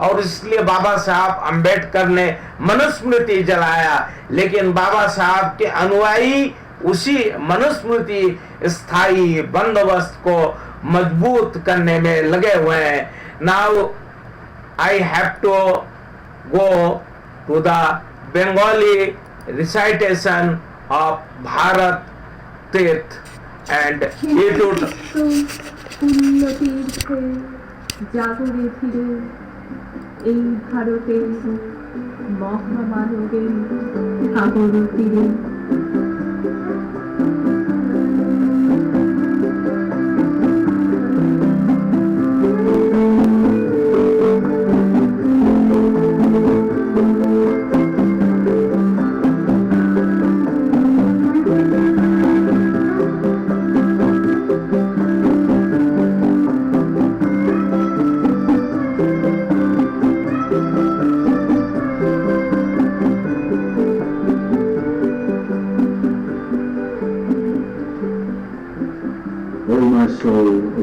और इसलिए बाबा साहब अंबेडकर ने मनुस्मृति जलाया। लेकिन बाबा साहब के अनुयायी उसी मनुस्मृति स्थायी बंदोबस्त को मजबूत करने में लगे हुए हैं। Now I have to go to the Bengali recitation of Bharat Tirth and জাগরে ফিরে এই ভারতের মহামানবের সাগর তীরে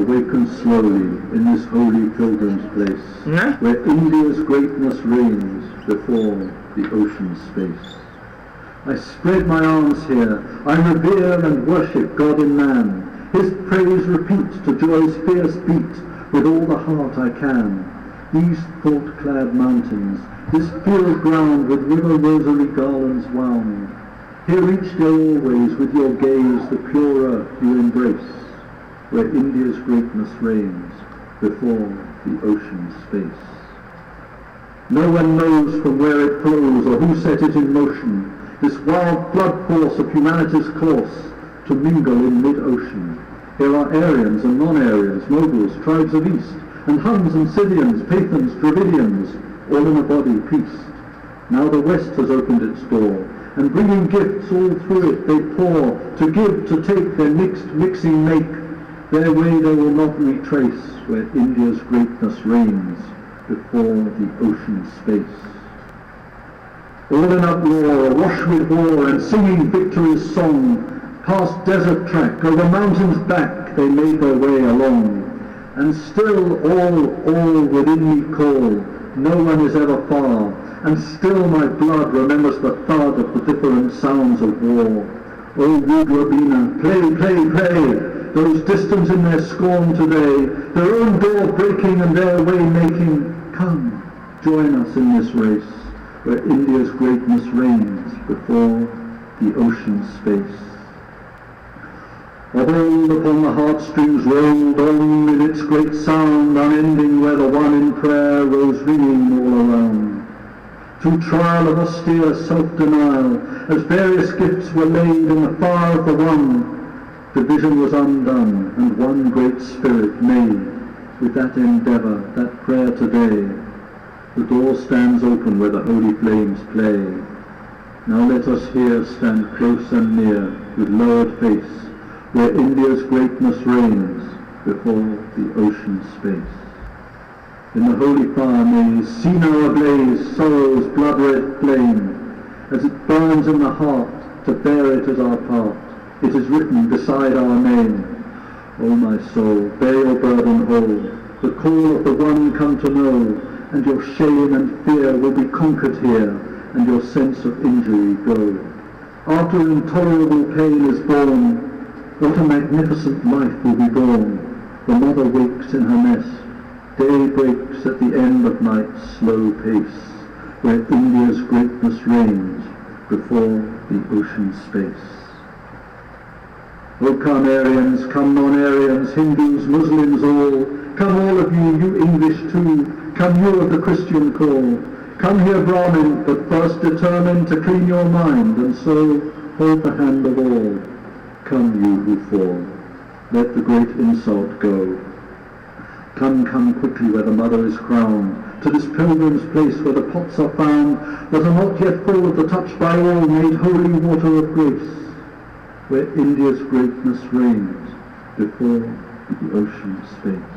awaken slowly in this holy pilgrim's place, where India's greatness reigns before the ocean's space. I spread my arms here, I revere and worship God in man, His praise repeat to joy's fierce beat with all the heart I can. These thought-clad mountains, this field ground with river rosary garlands wound, here each day always with your gaze the pure earth you embrace, where India's greatness reigns before the ocean's space. No one knows from where it flows or who set it in motion, this wild flood force of humanity's course to mingle in mid-ocean. Here are Aryans and non-Aryans, Moguls, tribes of East, and Huns and Scythians, Pathans, Dravidians, all in a body pieced. Now the West has opened its door, and bringing gifts all through it they pour, to give, to take, their mixed mixing make, their way they will not retrace, where India's greatness reigns before the ocean's space. All in uproar, awash with war, and singing victory's song, past desert track, over mountains back, they made their way along. And still all within me call, no one is ever far, and still my blood remembers the thud of the different sounds of war. O rude Rabina, play, play, play, those distant in their scorn today, their own door breaking and their way making, come, join us in this race, where India's greatness reigns before the ocean's space. Of old upon the heartstrings rolled on in its great sound unending, where the one in prayer rose ringing all around. To trial of austere self-denial, as various gifts were laid in the fire of the one, division was undone, and one great spirit made. With that endeavour, that prayer today, the door stands open where the holy flames play. Now let us here stand close and near, with lowered face, where India's greatness reigns before the ocean's space. In the holy fire may see now ablaze sorrow's blood-red flame, as it burns in the heart to bear it as our part. It is written beside our name. O my soul, bear your burden whole, the call of the one come to know, and your shame and fear will be conquered here, and your sense of injury go. After intolerable pain is born, what a magnificent life will be born. The mother wakes in her nest, day breaks at the end of night's slow pace, where India's greatness reigns before the ocean space. O come Aryans, come non-Aryans, Hindus, Muslims all, come all of you, you English too, come you of the Christian call. Come here Brahmin, but first determine to clean your mind, and so hold the hand of all. Come you who fall, let the great insult go. Come, come quickly where the mother is crowned, to this pilgrim's place where the pots are found that are not yet full of the touch by all made holy water of grace, where India's greatness reigns before the ocean space.